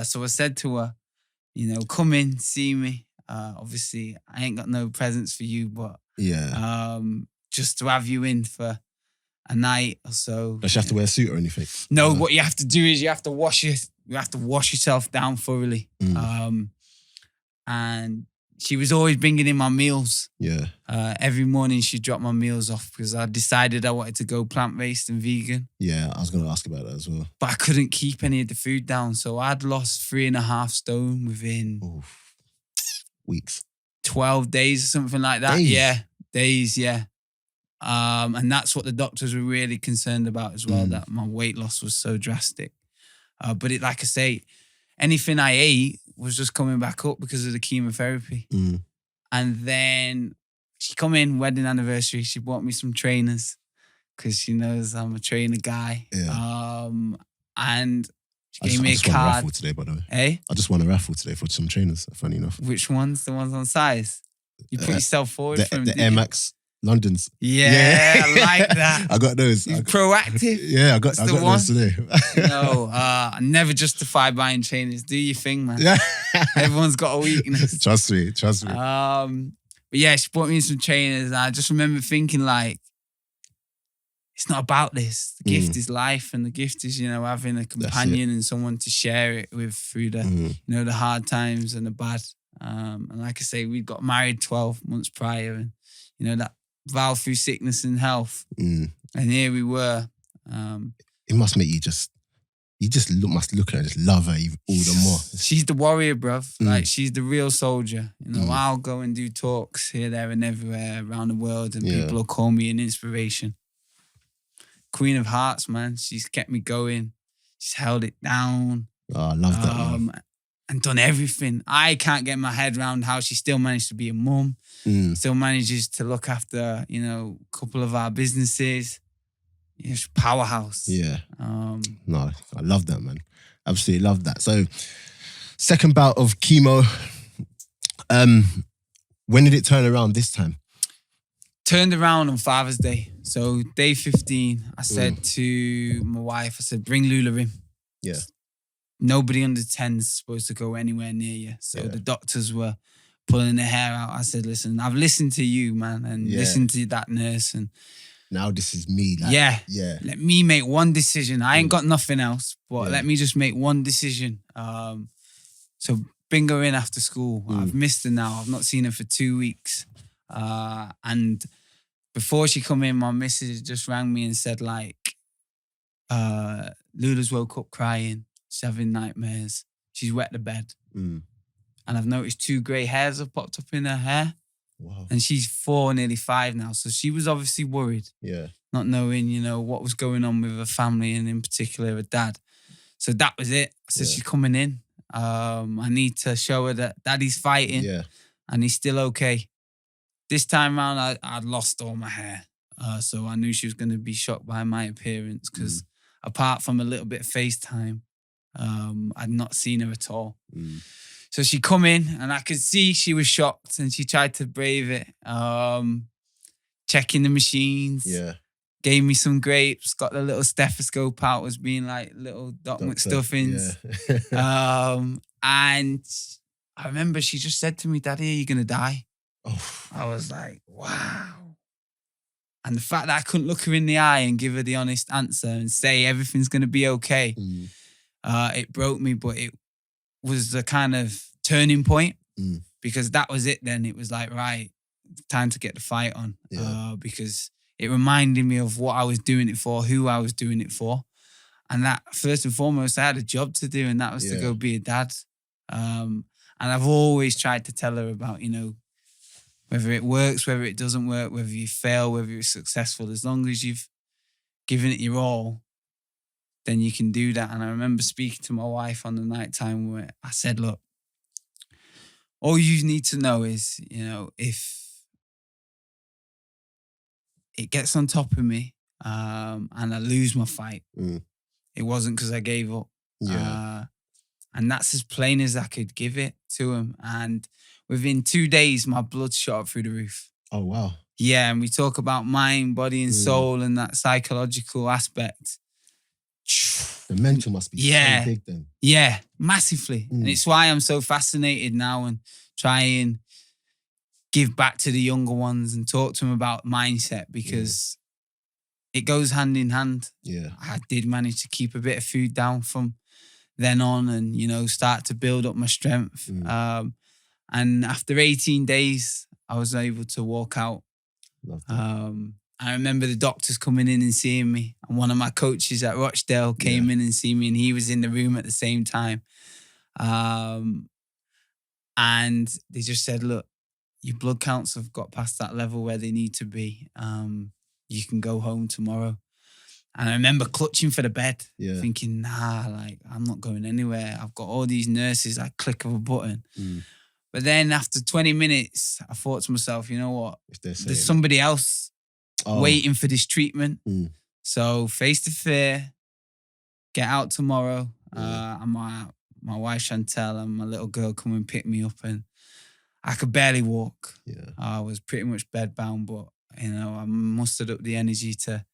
So I said to her, you know, come in, see me. Obviously, I ain't got no presents for you, but just to have you in for a night or so. Does she have to wear a suit or anything? No, what you have to do is you have to wash yourself down thoroughly. And she was always bringing in my meals. Yeah. Every morning she'd drop my meals off because I decided I wanted to go plant-based and vegan. Yeah, I was going to ask about that as well. But I couldn't keep any of the food down. So I'd lost 3.5 stone within weeks. 12 days or something like that. Days? Yeah, days, yeah. And that's what the doctors were really concerned about as well, that my weight loss was so drastic. But it, like I say, anything I ate was just coming back up because of the chemotherapy. And then she come in, wedding anniversary, she bought me some trainers because she knows I'm a trainer guy. Yeah. And she gave me a card. I just won a raffle today, by the way. Eh? I just won a raffle today for some trainers, funny enough. Which ones? The ones on size? You put yourself forward for them, the Air Max Londons. Yeah, I like that. I got those. You're proactive. Yeah, I got those today. No, I never justify buying trainers. Do your thing, man. Yeah. Everyone's got a weakness. Trust me. But yeah, she bought me some trainers. And I just remember thinking, like, it's not about this. The gift is life, and the gift is, you know, having a companion and someone to share it with through the, you know, the hard times and the bad. And like I say, we got married 12 months prior, and you know that vow through sickness and health. And here we were. It must make you must look at her and just love her all the more. She's the warrior, bruv. Like, she's the real soldier. You know, I'll go and do talks here, there, and everywhere around the world, and people will call me an inspiration. Queen of Hearts, man. She's kept me going. She's held it down. Oh, I love that, man. And done everything. I can't get my head around how she still managed to be a mum, still manages to look after, you know, a couple of our businesses. Yeah, she's a powerhouse. Yeah. No, I love that, man. Absolutely love that. So, second bout of chemo. When did it turn around this time? Turned around on Father's Day. So, day 15, I said to my wife, I said, bring Lula in. Yeah. Nobody under 10 is supposed to go anywhere near you. So the doctors were pulling their hair out. I said, listen, I've listened to you, man, and listened to that nurse. And now this is me. Like, let me make one decision. I ain't got nothing else, but let me just make one decision. So bring her in after school. I've missed her now. I've not seen her for 2 weeks. And before she come in, my missus just rang me and said, like, Lula's woke up crying. She's having nightmares. She's wet the bed. And I've noticed 2 grey hairs have popped up in her hair. Wow. And she's 4, nearly 5 now. So she was obviously worried. Yeah. Not knowing, you know, what was going on with her family and in particular her dad. So that was it. I said, she's coming in. I need to show her that daddy's fighting. Yeah. And he's still okay. This time around, I'd lost all my hair. So I knew she was going to be shocked by my appearance because apart from a little bit of FaceTime, I'd not seen her at all. So she come in and I could see she was shocked and she tried to brave it. Checking the machines. Yeah. Gave me some grapes, got the little stethoscope out, was being like little Doc McStuffins. Yeah. And I remember she just said to me, Daddy, are you going to die? Oh. I was like, wow. And the fact that I couldn't look her in the eye and give her the honest answer and say everything's going to be okay, it broke me, but it was the kind of turning point because that was it then. It was like, right, time to get the fight on because it reminded me of what I was doing it for, who I was doing it for. And that, first and foremost, I had a job to do, and that was to go be a dad. And I've always tried to tell her about, you know, whether it works, whether it doesn't work, whether you fail, whether you're successful, as long as you've given it your all, then you can do that. And I remember speaking to my wife on the night time where I said, look, all you need to know is, if it gets on top of me and I lose my fight, it wasn't because I gave up. Yeah. And that's as plain as I could give it to him. And within 2 days, my blood shot up through the roof. Oh, wow. Yeah, and we talk about mind, body and soul and that psychological aspect. The mental must be so big then. Yeah, massively. And it's why I'm so fascinated now and try and give back to the younger ones and talk to them about mindset, because it goes hand in hand. Yeah. I did manage to keep a bit of food down from then on and, start to build up my strength. And after 18 days, I was able to walk out. I remember the doctors coming in and seeing me, and one of my coaches at Rochdale came in and see me, and he was in the room at the same time. And they just said, look, your blood counts have got past that level where they need to be. You can go home tomorrow. And I remember clutching for the bed, thinking, I'm not going anywhere. I've got all these nurses, I click of a button. But then after 20 minutes, I thought to myself, you know what? There's somebody else waiting for this treatment. So face the fear, get out tomorrow. And my wife Chantel and my little girl come and pick me up, and I could barely walk. I was pretty much bedbound, but I mustered up the energy to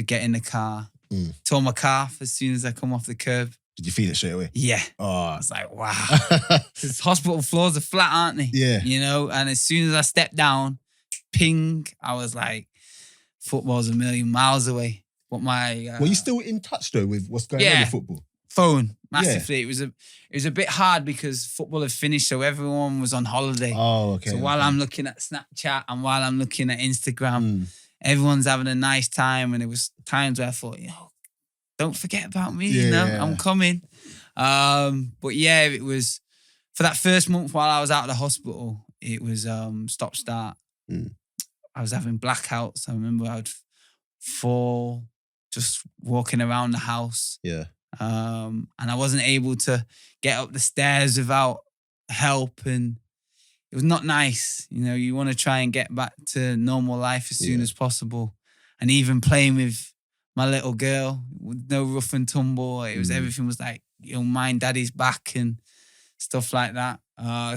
get in the car. Tore my calf as soon as I come off the curb. Did you feel it straight away? Yeah. Oh. I was like, wow. Because hospital floors are flat, aren't they? Yeah. And as soon as I stepped down, ping, I was like, football's a million miles away. But my... Were you still in touch though with what's going on with football? Phone, massively. Yeah. It was a bit hard because football had finished, so everyone was on holiday. Oh, okay. So while I'm looking at Snapchat and while I'm looking at Instagram, everyone's having a nice time, and it was times where I thought, don't forget about me, I'm coming. But yeah, it was, for that first month while I was out of the hospital, it was stop-start. I was having blackouts. I remember I'd fall just walking around the house. Yeah. And I wasn't able to get up the stairs without help, and it was not nice. You want to try and get back to normal life as soon as possible. And even playing with my little girl with no rough and tumble, it was everything was like, mind daddy's back and stuff like that.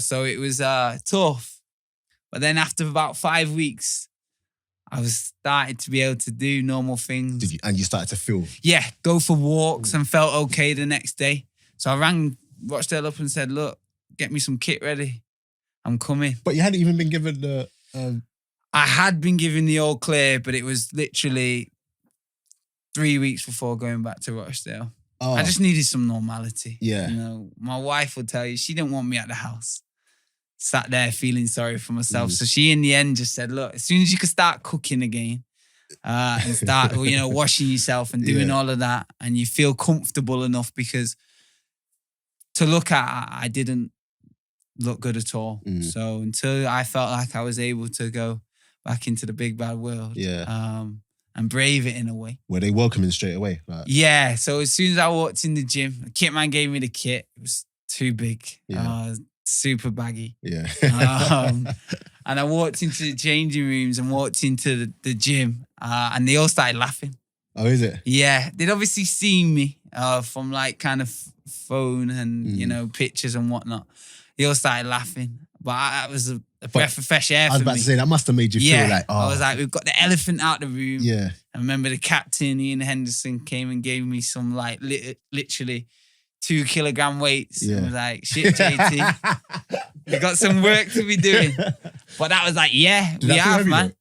So it was tough. But then after about 5 weeks, I was starting to be able to do normal things. Did you? And you started to feel? Yeah, go for walks and felt okay the next day. So I rang Rochdale up and said, look, get me some kit ready. I'm coming. But you hadn't even been given the... I had been given the all clear, but it was literally 3 weeks before going back to Rochdale. Oh. I just needed some normality. Yeah. My wife would tell you, she didn't want me at the house. Sat there feeling sorry for myself. So she in the end just said, look, as soon as you can start cooking again and start, washing yourself and doing all of that, and you feel comfortable enough, because to look at, I didn't look good at all. So until I felt like I was able to go back into the big bad world and brave it in a way. Were they welcoming straight away? Like... Yeah. So as soon as I walked in the gym, the kit man gave me the kit. It was too big. Super baggy. Yeah. And I walked into the changing rooms and walked into the gym and they all started laughing. Oh, is it? Yeah. They'd obviously seen me from like kind of phone and, pictures and whatnot. They all started laughing. But that was a breath of fresh air for me. I was about to say, that must have made you feel like, I was like, we've got the elephant out the room. Yeah. I remember the captain, Ian Henderson, came and gave me some like literally 2 kilogram weights. Yeah. I was like, shit, JT, we got some work to be doing. But that was like, Did we that feel have, heavy, man.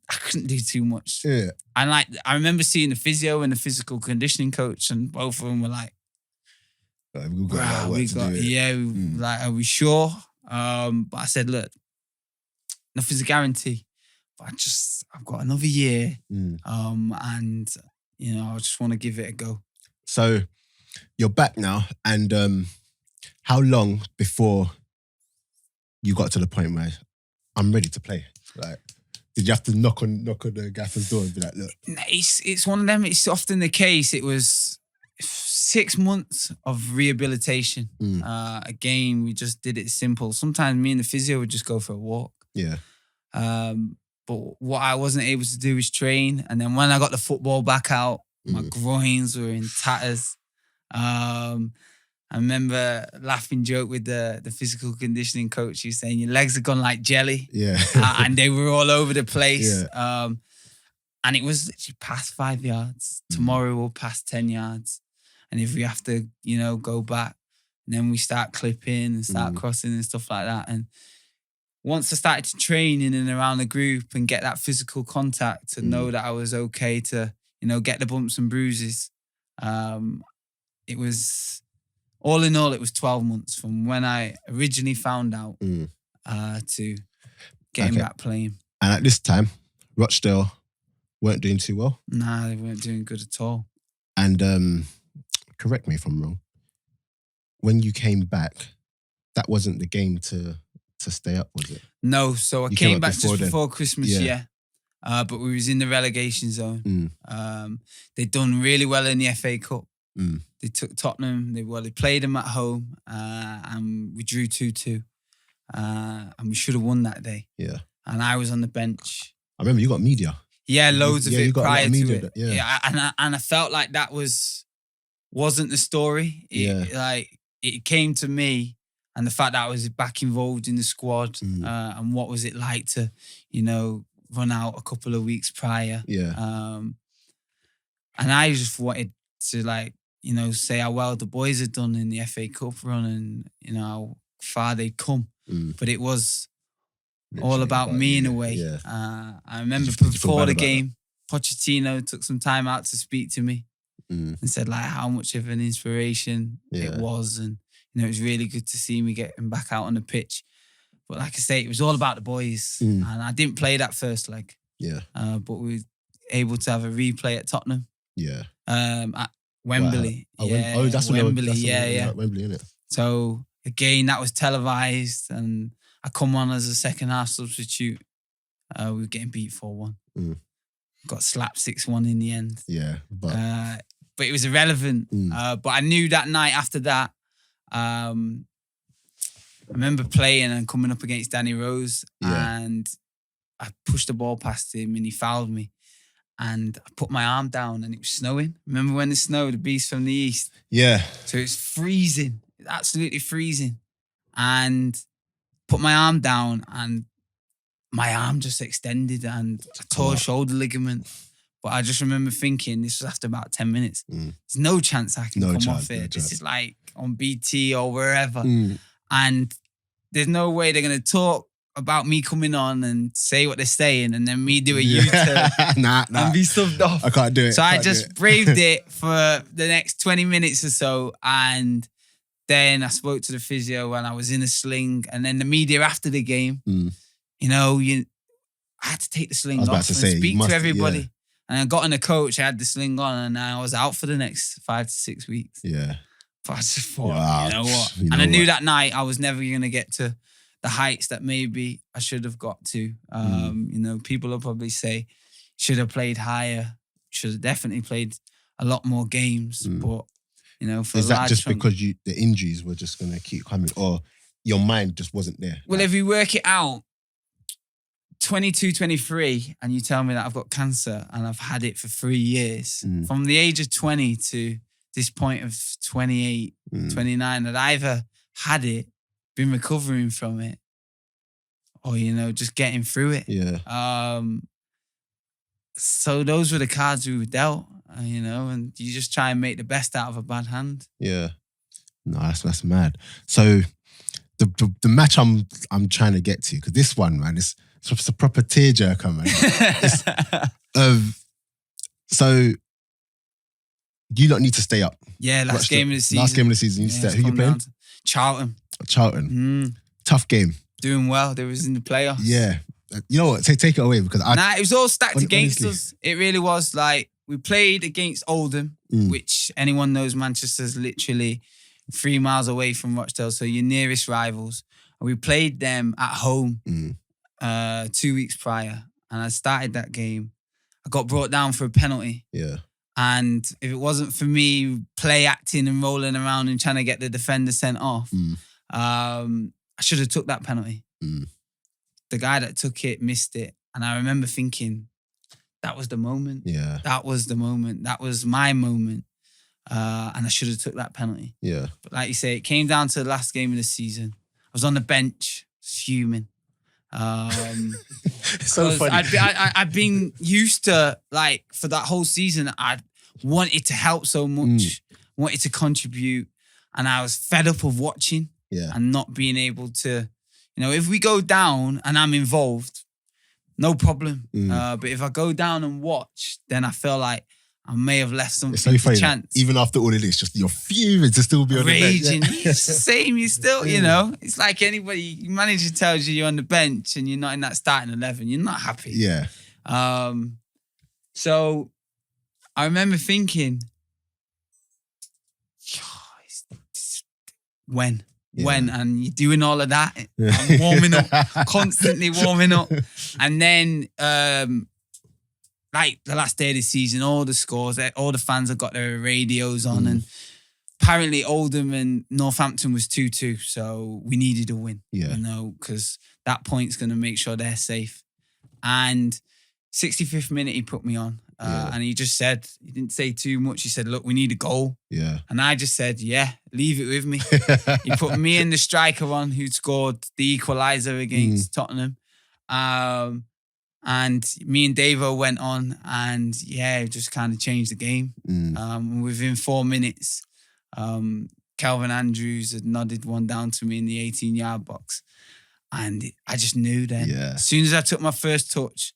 I couldn't do too much. Yeah. And like, I remember seeing the physio and the physical conditioning coach, and both of them were like, we've got work to do. Like, are we sure? But I said, look, nothing's a guarantee. But I've got another year. And, I just want to give it a go. So you're back now, and how long before you got to the point where I'm ready to play? Like, Did you have to knock on the gaffer's door and be like, look? It's one of them. It's often the case. It was 6 months of rehabilitation. Again, we just did it simple. Sometimes me and the physio would just go for a walk. Yeah. But what I wasn't able to do was train. And then when I got the football back out, my groins were in tatters. I remember laughing joke with the physical conditioning coach. He was saying, your legs have gone like jelly. Yeah. And they were all over the place. Yeah. And it was literally past 5 yards. Tomorrow we'll pass 10 yards. And if we have to, go back, then we start clipping and start crossing and stuff like that. And once I started to train in and around the group and get that physical contact to know that I was okay to, get the bumps and bruises, it was, all in all, it was 12 months from when I originally found out to getting back playing. And at this time, Rochdale weren't doing too well? Nah, they weren't doing good at all. And correct me if I'm wrong, when you came back, that wasn't the game to stay up, was it? No, so I came back just before Christmas, but we was in the relegation zone. They'd done really well in the FA Cup. They took Tottenham, they played them at home, and we drew 2-2. And we should have won that day. Yeah. And I was on the bench. I remember you got media. Yeah, loads of it prior to it. Yeah. And I felt like that wasn't the story. It came to me, and the fact that I was back involved in the squad, and what was it like to, run out a couple of weeks prior. Yeah. And I just wanted to say how well the boys had done in the FA Cup run and, how far they'd come. But it was all about me in a way. Yeah. I remember before the game, Pochettino took some time out to speak to me and said how much of an inspiration it was. And, it was really good to see me getting back out on the pitch. But like I say, it was all about the boys. And I didn't play that first leg. Yeah. But we were able to have a replay at Tottenham. Yeah. At Wembley. Wow. That's Wembley. Wembley, isn't it? So again, that was televised, and I come on as a second half substitute. We were getting beat 4-1. Got slapped 6-1 in the end. Yeah. But it was irrelevant. But I knew that night after that, I remember playing and coming up against Danny Rose, and I pushed the ball past him and he fouled me. And I put my arm down and it was snowing. Remember when it snowed, the beast from the east? Yeah. So it's freezing, absolutely freezing. And put my arm down and my arm just extended and I tore a shoulder ligament. But I just remember thinking, this was after about 10 minutes. There's no chance I can come off it. This is like on BT or wherever. And there's no way they're going to talk about me coming on and say what they're saying and then me do a U-turn and be subbed off. I can't do it. So I just braved it for the next 20 minutes or so, and then I spoke to the physio and I was in a sling, and then the media after the game, I had to take the sling off and speak to everybody. Yeah. And I got in a coach, I had the sling on, and I was out for the next 5 to 6 weeks. Yeah. But I just thought, you know what? And I knew that night I was never going to get to the heights that maybe I should have got to. People will probably say, should have played higher, should have definitely played a lot more games. But, for is that just because the injuries were just going to keep coming, or your mind just wasn't there? Well, if you work it out, 22, 23, and you tell me that I've got cancer and I've had it for 3 years, from the age of 20 to this point of 28, 29, I'd either had it, been recovering from it, or, just getting through it. Yeah. So those were the cards we were dealt, and you just try and make the best out of a bad hand. Yeah. No, that's mad. So the match I'm trying to get to, because this one, man, it's a proper tearjerker, man. So you don't need to stay up. Yeah, last game of the season. Last game of the season. Who you playing? Charlton. Tough game. Doing well. They was in the playoffs. Yeah. You know what? Take it away, because it was all stacked against us. It really was. Like, we played against Oldham, which anyone knows Manchester's literally 3 miles away from Rochdale, so your nearest rivals. And we played them at home 2 weeks prior. and I started that game. I got brought down for a penalty. Yeah. And if it wasn't for me play acting and rolling around and trying to get the defender sent off, I should have took that penalty. The guy that took it missed it. And I remember thinking, that was the moment. Yeah. That was the moment. That was my moment. And I should have took that penalty. Yeah. But like you say, it came down to the last game of the season. I was on the bench, fuming. It's so funny. I'd been used to, like, for that whole season, I wanted to help so much, wanted to contribute, and I was fed up of watching and not being able to, if we go down and I'm involved, no problem. But if I go down and watch, then I feel like I may have left something to chance. Even after all of this, just you're fuming to still be on raging. the bench. It's the same. You still, it's like anybody. Your manager tells you you're on the bench and you're not in that starting 11. You're not happy. Yeah. So I remember thinking, when, and you're doing all of that. I'm warming up, constantly warming up, and then. Like the last day of the season, all the scores, all the fans have got their radios on, and apparently Oldham and Northampton was 2-2, so we needed a win, because that point's going to make sure they're safe. And 65th minute, he put me on, and he just said, he didn't say too much. He said, "Look, we need a goal." Yeah. And I just said, "Yeah, leave it with me." He put me and the striker on, who'd scored the equaliser against Tottenham. And me and Davo went on, and it just kind of changed the game. Within 4 minutes, Calvin Andrews had nodded one down to me in the 18-yard box. And I just knew then. Yeah. As soon as I took my first touch,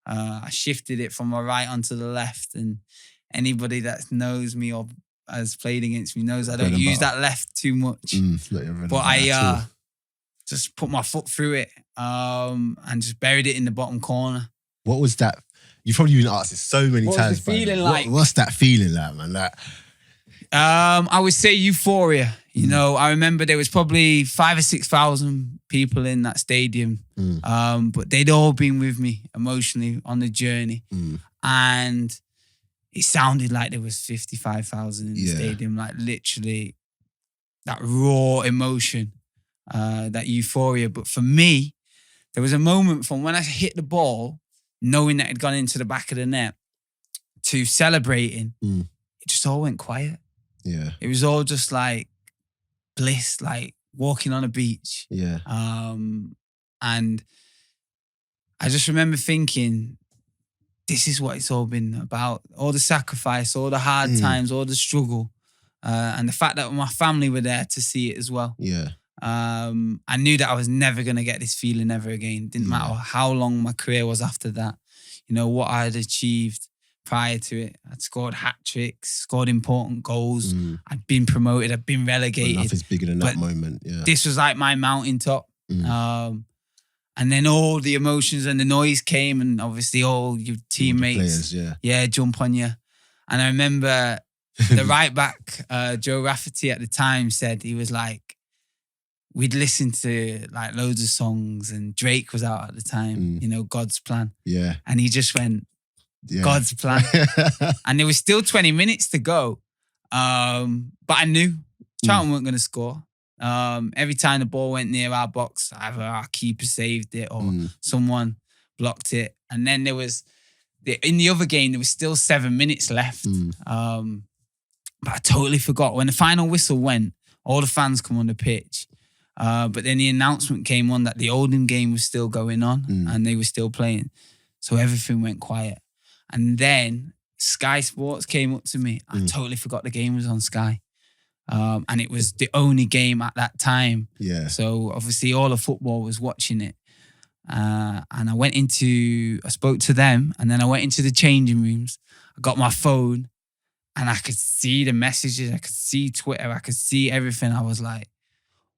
I shifted it from my right onto the left. And anybody that knows me or has played against me knows I don't use that left too much. But I just put my foot through it and just buried it in the bottom corner. What was that? You've probably been asked this so many times. What was the feeling like? What's that feeling like, man? I would say euphoria. I remember there was probably 5,000 or 6,000 people in that stadium, but they'd all been with me emotionally on the journey. And it sounded like there was 55,000 in the stadium, like literally that raw emotion. That euphoria. But for me, there was a moment from when I hit the ball, knowing that it had gone into the back of the net, to celebrating, it just all went quiet. Yeah. It was all just like bliss, like walking on a beach. Yeah. And I just remember thinking, this is what it's all been about. All the sacrifice, all the hard times, all the struggle. And the fact that my family were there to see it as well. Yeah. I knew that I was never going to get this feeling ever again. Didn't matter how long my career was after that. What I had achieved prior to it. I'd scored hat-tricks, scored important goals. I'd been promoted, I'd been relegated. Nothing's bigger than that moment, This was like my mountaintop. And then all the emotions and the noise came, and obviously all your teammates jump on you. And I remember the right back, Joe Rafferty at the time, said, he was like, we'd listened to like loads of songs, and Drake was out at the time, God's Plan. Yeah. And he just went, God's Plan. And there was still 20 minutes to go. But I knew Charlton weren't going to score. Every time the ball went near our box, either our keeper saved it or someone blocked it. And then there was, in the other game, there was still 7 minutes left. But I totally forgot. When the final whistle went, all the fans come on the pitch. But then the announcement came on that the Oldham game was still going on and they were still playing. So everything went quiet. And then Sky Sports came up to me. I totally forgot the game was on Sky. And it was the only game at that time. Yeah. So obviously all of football was watching it. And I spoke to them, and then I went into the changing rooms. I got my phone and I could see the messages. I could see Twitter. I could see everything. I was like,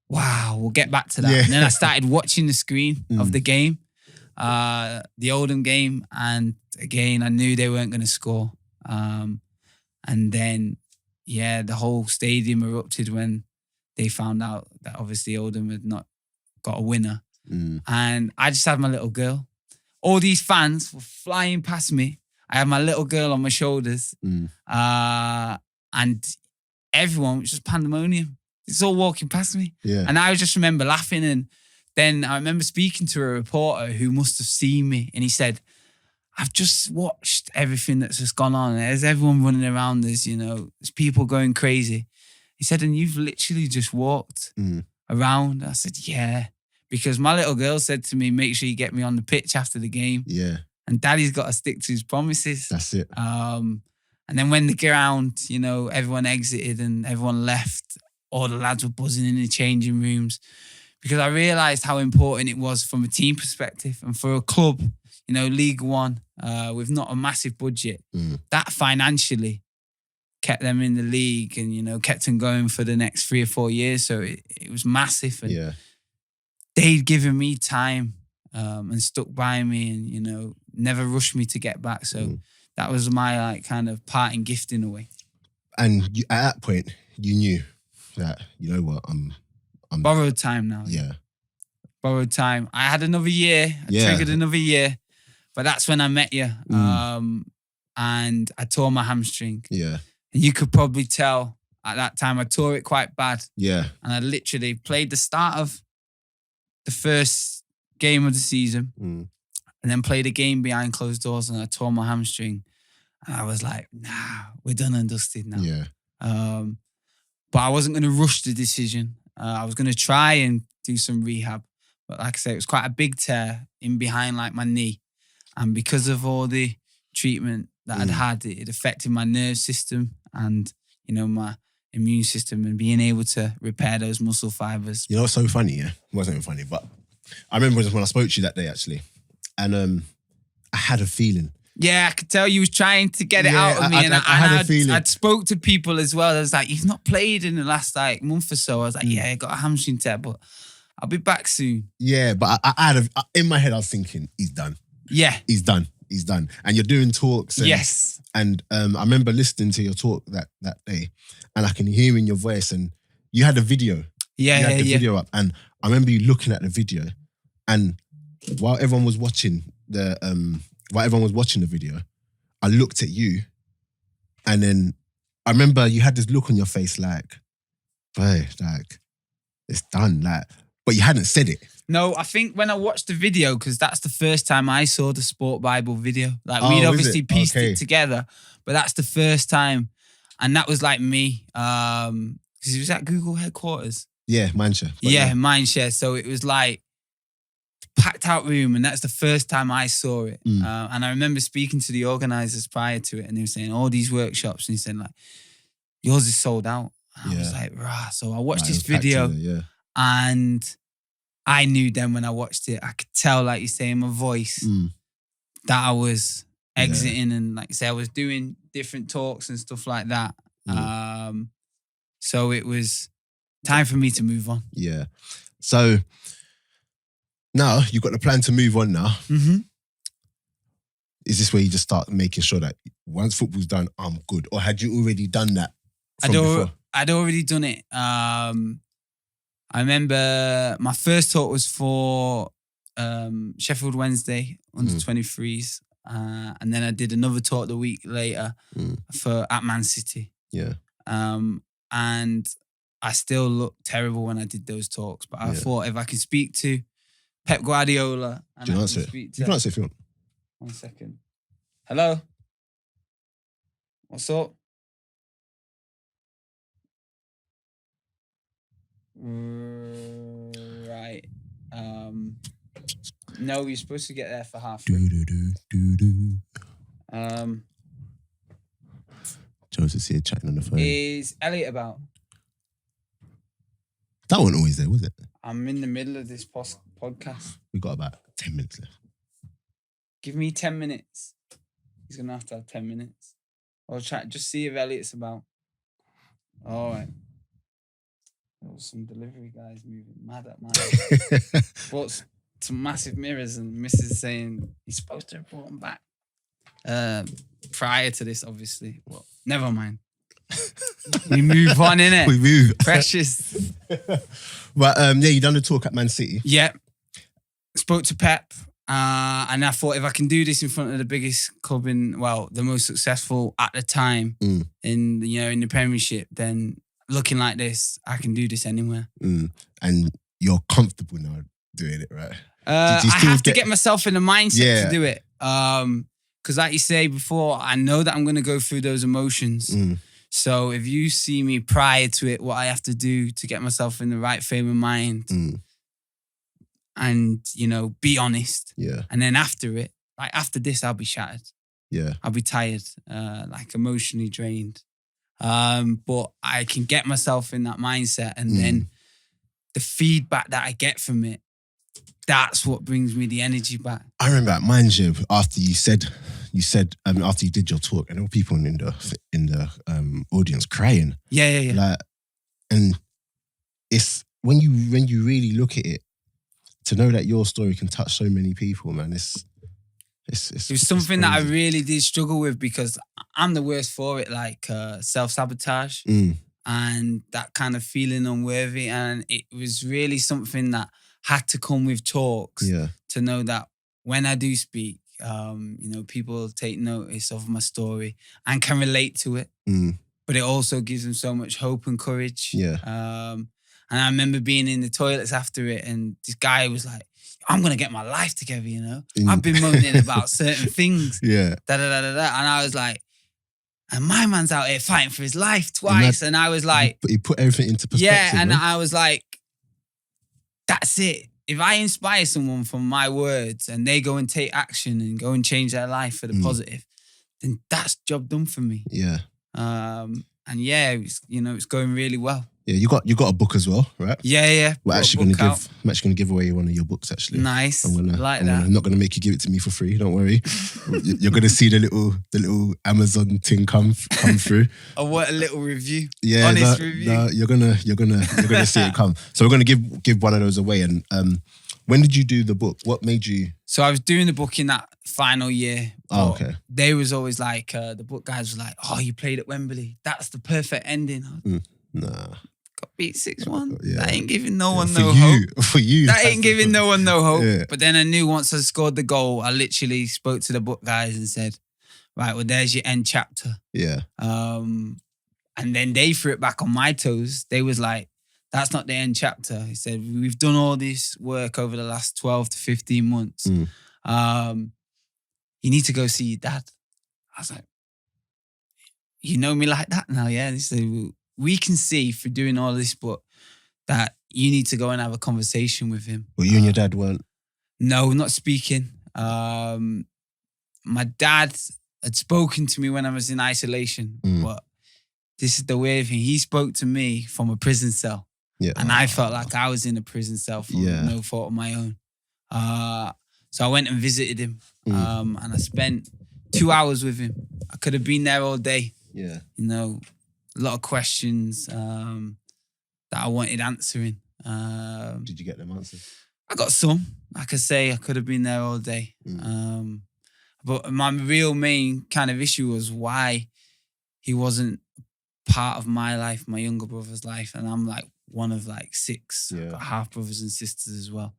wow, we'll get back to that. Yeah. And then I started watching the screen of the game, the Oldham game. And again, I knew they weren't going to score. And then, the whole stadium erupted when they found out that obviously Oldham had not got a winner. And I just had my little girl. all these fans were flying past me. I had my little girl on my shoulders. And everyone was just pandemonium. It's all walking past me. Yeah. And I just remember laughing. And then I remember speaking to a reporter who must have seen me. And he said, I've just watched everything that's just gone on. There's everyone running around us, you know, there's people going crazy. He said, and you've literally just walked around. I said, yeah. Because my little girl said to me, make sure you get me on the pitch after the game. Yeah. And daddy's got to stick to his promises. That's it. And then when the ground, you know, everyone exited and everyone left, all the lads were buzzing in the changing rooms, because I realised how important it was from a team perspective and for a club, you know, League One, with not a massive budget, that financially kept them in the league and, you know, kept them going for the next 3 or 4 years. So it was massive. And they'd given me time and stuck by me and, you know, never rushed me to get back. So that was my like kind of parting gift in a way. And you, at that point, you knew that, you know what, I'm borrowed time now. Yeah. Borrowed time. I had another year. I triggered another year. But that's when I met you. And I tore my hamstring. Yeah. And you could probably tell at that time I tore it quite bad. Yeah. And I literally played the start of the first game of the season and then played a game behind closed doors and I tore my hamstring. And I was like, nah, we're done and dusted now. Yeah. But I wasn't going to rush the decision. I was going to try and do some rehab. But like I said, it was quite a big tear in behind like my knee. And because of all the treatment that I'd had, it affected my nerve system and, you know, my immune system and being able to repair those muscle fibers. You know what's so funny, yeah? It wasn't even funny, but I remember when I spoke to you that day, actually. And I had a feeling. Yeah, I could tell you was trying to get it out of me. I had a feeling. I'd spoke to people as well. I was like, you've not played in the last like month or so. I was like, yeah, I got a hamstring tear, but I'll be back soon. Yeah, but in my head, I was thinking, he's done. Yeah. He's done. And you're doing talks. And, yes. And I remember listening to your talk that day and I can hear in your voice and you had a video. Yeah, you had the video up. And I remember you looking at the video and while everyone was watching the video, I looked at you and then I remember you had this look on your face like, boy, like, it's done. Like, but you hadn't said it. No, I think when I watched the video, because that's the first time I saw the Sport Bible video. Like we'd obviously pieced it together, but that's the first time. And that was like me, because it was at Google headquarters. Yeah, Mindshare. Yeah, Mindshare. So it was like packed out room, and that's the first time I saw it. And I remember speaking to the organisers prior to it, and they were saying all these workshops, and he said like, yours is sold out. And I was like, rah. So I watched this video, and I knew then when I watched it, I could tell, like you say, in my voice, that I was exiting, and like you say, I was doing different talks and stuff like that. So it was time for me to move on. Yeah. So now you've got the plan to move on now. Mm-hmm. Is this where you just start making sure that once football's done, I'm good? Or had you already done that from before? I'd already done it. I remember my first talk was for Sheffield Wednesday under 23s. And then I did another talk the week later at Man City. Yeah. And I still looked terrible when I did those talks. But I thought if I can speak to Pep Guardiola and do you answer it? You can answer if you want. 1 second. Hello? What's up? Right. No, you're supposed to get there for half. Joseph's here chatting on the phone. Is Elliot about? That wasn't always there, was it? I'm in the middle of this podcast. We've got about 10 minutes left. Give me 10 minutes. He's going to have 10 minutes. I'll try, just see if Elliot's about. All right. There was some delivery guys moving mad at my house. Bought some massive mirrors and Mrs. saying he's supposed to have brought them back. Prior to this, obviously. Well, never mind. We move on, innit? We move. Precious. But you done the talk at Man City. Yeah. Spoke to Pep And I thought if I can do this in front of the biggest club the most successful at the time in the Premiership, then looking like this, I can do this anywhere. And you're comfortable now doing it, right? I have to get myself in the mindset to do it. Because like you say before, I know that I'm going to go through those emotions. So if you see me prior to it, what I have to do to get myself in the right frame of mind and, be honest. Yeah. And then after it, like after this, I'll be shattered. Yeah. I'll be tired, like emotionally drained. But I can get myself in that mindset, and then the feedback that I get from it, that's what brings me the energy back. I remember at Manjib, after you said after you did your talk, and there were people in the audience crying. Yeah. Like, and it's when you really look at it, to know that your story can touch so many people, man. It was something that I really did struggle with, because I'm the worst for it, like self-sabotage and that kind of feeling unworthy. And it was really something that had to come with talks to know that when I do speak, people take notice of my story and can relate to it. But it also gives them so much hope and courage. And I remember being in the toilets after it, and this guy was like, I'm going to get my life together, I've been moaning about certain things. And I was like, and my man's out here fighting for his life twice. And I was like... He put everything into perspective. Yeah, and I was like, that's it. If I inspire someone from my words and they go and take action and go and change their life for the positive, then that's job done for me. It's going really well. Yeah, you got a book as well, right? Yeah. I'm actually gonna give away one of your books. Actually, nice. I'm not gonna make you give it to me for free. Don't worry. You're gonna see the little Amazon thing come through. I want a little review. Yeah, honest review. No, you're gonna see it come. So we're gonna give one of those away. And when did you do the book? What made you? So I was doing the book in that final year. Oh, okay. They was always like, the book guys was like, oh, you played at Wembley. That's the perfect ending. Nah. Got beat 6-1. Yeah. That ain't giving no one no hope. For you. That ain't giving no one no hope. Yeah. But then I knew once I scored the goal, I literally spoke to the book guys and said, right, well, there's your end chapter. Yeah. And then they threw it back on my toes. They was like, that's not the end chapter. He said, we've done all this work over the last 12 to 15 months. You need to go see your dad. I was like, you know me like that now, yeah? And he said, well, we can see through doing all this, but that you need to go and have a conversation with him. Well, you and your dad weren't? No, not speaking. My dad had spoken to me when I was in isolation, but this is the weird thing. He spoke to me from a prison cell. Yeah. And I felt like I was in a prison cell for no fault of my own. So I went and visited him and I spent 2 hours with him. I could have been there all day. Yeah. A lot of questions that I wanted answering. Did you get them answers? I got some. Like I say, I could have been there all day. But my real main kind of issue was why he wasn't part of my life, my younger brother's life. And I'm like one of like 6 half brothers and sisters as well.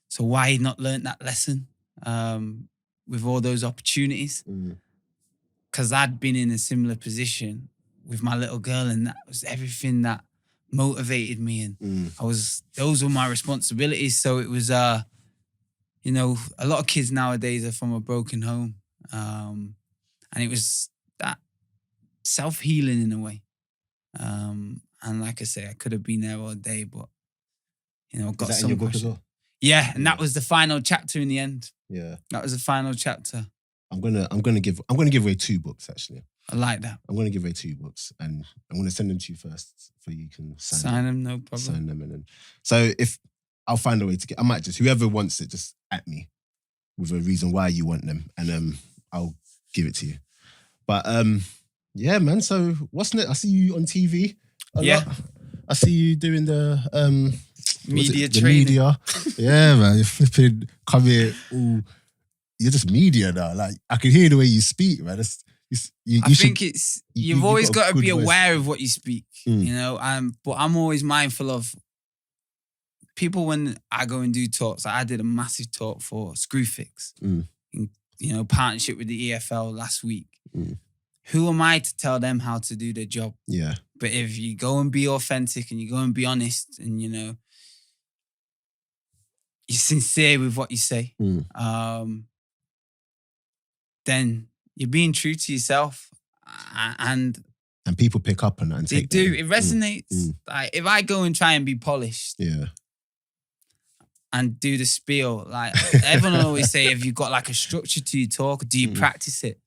So why he'd not learned that lesson with all those opportunities? Because I'd been in a similar position with my little girl, and that was everything that motivated me. And those were my responsibilities. So it was, a lot of kids nowadays are from a broken home. And it was that self-healing in a way. And like I say, I could have been there all day, but, got some. In your book as well? Yeah, and that was the final chapter in the end. Yeah. That was the final chapter. I'm gonna give away 2 books actually. I like that. I'm gonna give away 2 books, and I'm gonna send them to you first, so you can sign them. No problem. Sign them, and then so if I'll find a way to get, I might just, whoever wants it, just at me with a reason why you want them, and I'll give it to you. But yeah, man. So what's next? I see you on TV a lot. I see you doing the media training. Media. Yeah, man. You're flipping. Come here. Ooh, you're just media now. Like I can hear the way you speak, man. I think you've always got to be aware of what you speak, but I'm always mindful of people, when I go and do talks, I did a massive talk for Screwfix, in, partnership with the EFL last week. Who am I to tell them how to do their job? Yeah. But if you go and be authentic and you go and be honest and, you're sincere with what you say, then you're being true to yourself. And people pick up on that and they take do. that. It resonates. Like, if I go and try and be polished and do the spiel, like everyone will always say, have you got like a structure to your talk? Do you practice it?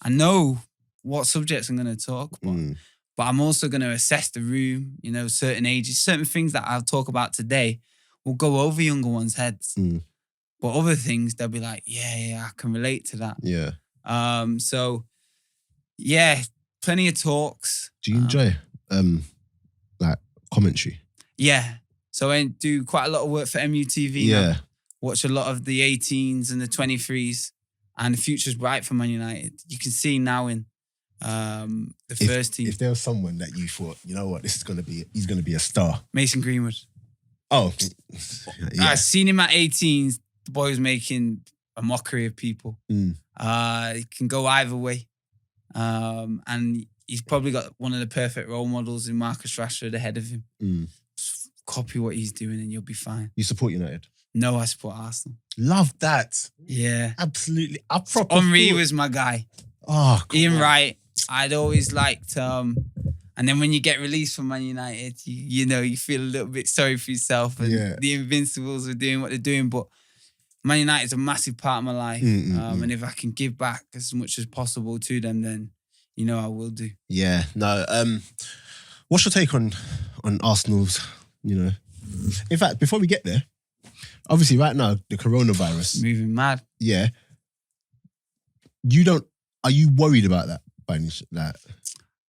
I know what subjects I'm going to talk about, but I'm also going to assess the room, certain ages, certain things that I'll talk about today will go over younger ones' heads. But other things, they'll be like, yeah, I can relate to that. Yeah. So, yeah, plenty of talks. Do you enjoy like commentary? Yeah. So I do quite a lot of work for MUTV now. Watch a lot of the 18s and the 23s, and the future's bright for Man United. You can see now in the first team. If there was someone that you thought, you know what, he's going to be a star. Mason Greenwood. Oh, yeah. I've seen him at 18s. The boy was making a mockery of people. He can go either way. And he's probably got one of the perfect role models in Marcus Rashford ahead of him. Just copy what he's doing and you'll be fine. You support United? No, I support Arsenal. Love that. Yeah. Absolutely. Henry was my guy. Oh, God. Ian Wright. I'd always liked... and then when you get released from Man United, you feel a little bit sorry for yourself. And the Invincibles are doing what they're doing. But Man United's a massive part of my life. And if I can give back as much as possible to them, then, I will do. Yeah. No. What's your take on Arsenal's, In fact, before we get there, obviously right now, the coronavirus. Moving mad. Yeah. Are you worried about that by any that?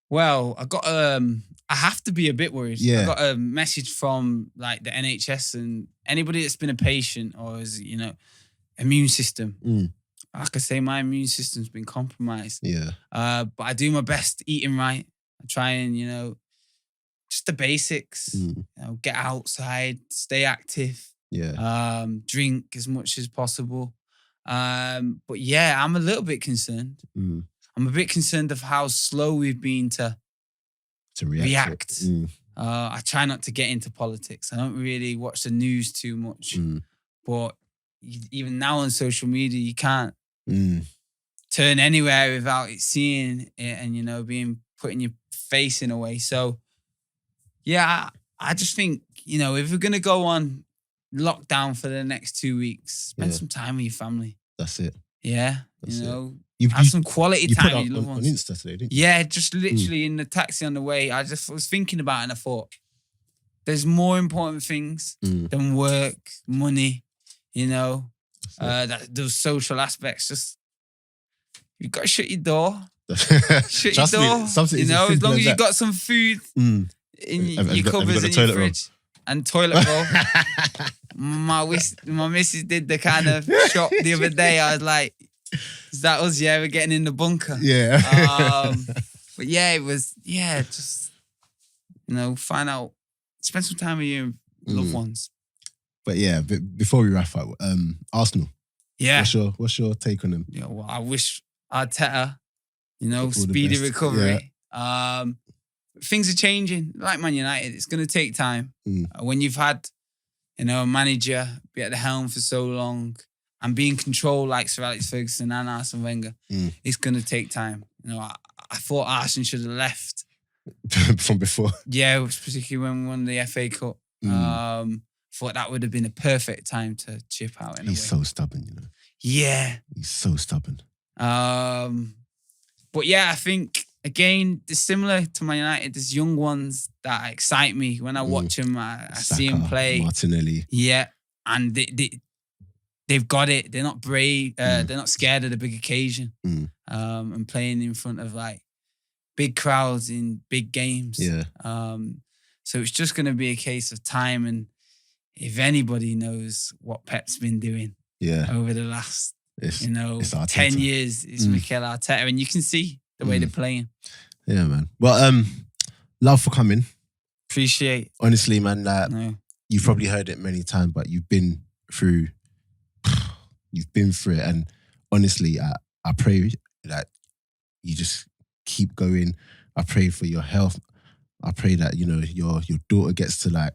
Well, I have to be a bit worried. Yeah. I got a message from like the NHS and anybody that's been a patient or is, immune system. Like I say, my immune system's been compromised. Yeah. But I do my best eating right. I try and, just the basics. Get outside, stay active. Yeah. Drink as much as possible. But yeah, I'm a little bit concerned. I'm a bit concerned of how slow we've been to react. I try not to get into politics. I don't really watch the news too much. But even now on social media, you can't turn anywhere without seeing it and, putting your face in a way. So, yeah, I just think, if we're going to go on lockdown for the next 2 weeks, spend some time with your family. That's it. Yeah. That's have some quality time with your loved ones. ones. On Insta today, didn't you? Yeah, just literally in the taxi on the way, I just was thinking about it and I thought, there's more important things than work, money, those social aspects. Just, you've got to shut your door. Shut your door. As long as you've got some food in your cupboards and your fridge. And toilet roll. My missus did the kind of shop the other day. I was like, is that us? Yeah, we're getting in the bunker. Yeah. But yeah, it was, just, find out, spend some time with your loved ones. But yeah, before we wrap up, Arsenal. Yeah. What's your take on them? Yeah, well, I wish Arteta, speedy recovery. Yeah. Things are changing. Like Man United, it's going to take time. When you've had, a manager be at the helm for so long and be in control like Sir Alex Ferguson and Arsene Wenger, it's going to take time. I thought Arsene should have left. From before? Yeah, particularly when we won the FA Cup. Thought that would have been a perfect time to chip out in a way. He's so stubborn, Yeah. He's so stubborn. But yeah, I think, again, it's similar to Man United. There's young ones that excite me. When I watch them, I see them play. Martinelli. Yeah. And they've got it. They're not brave. They're not scared of the big occasion. And playing in front of like big crowds in big games. Yeah. So it's just going to be a case of time. And if anybody knows what Pep's been doing over the last, it's 10 years, it's Mikel Arteta. And you can see the way they're playing. Yeah, man. Well, love for coming. Appreciate. Honestly, man, no. you've probably heard it many times, but you've been through it. And honestly, I pray that you just keep going. I pray for your health. I pray that, you know, your daughter gets to like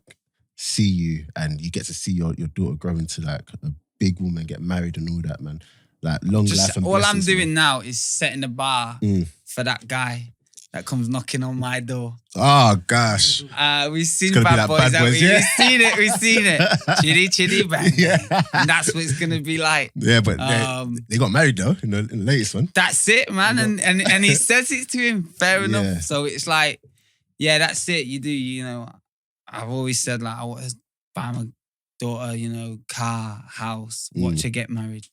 see you, and you get to see your daughter grow into like a big woman, get married and all that, man. Like long life and all I'm blessings, doing man. now is setting the bar for that guy that comes knocking on my door. Oh gosh. We've seen gonna be Bad like Boys, Bad haven't Boys, we? yeah. We've seen it. Chitty, chitty, bang. Yeah. And that's what it's gonna be like. Yeah, but they got married though in the latest one. That's it, man. And he says it to him. Fair enough. Yeah. So it's like, yeah, that's it. You do, you know. I've always said like I want to buy my daughter, you know, car, house, watch her get married.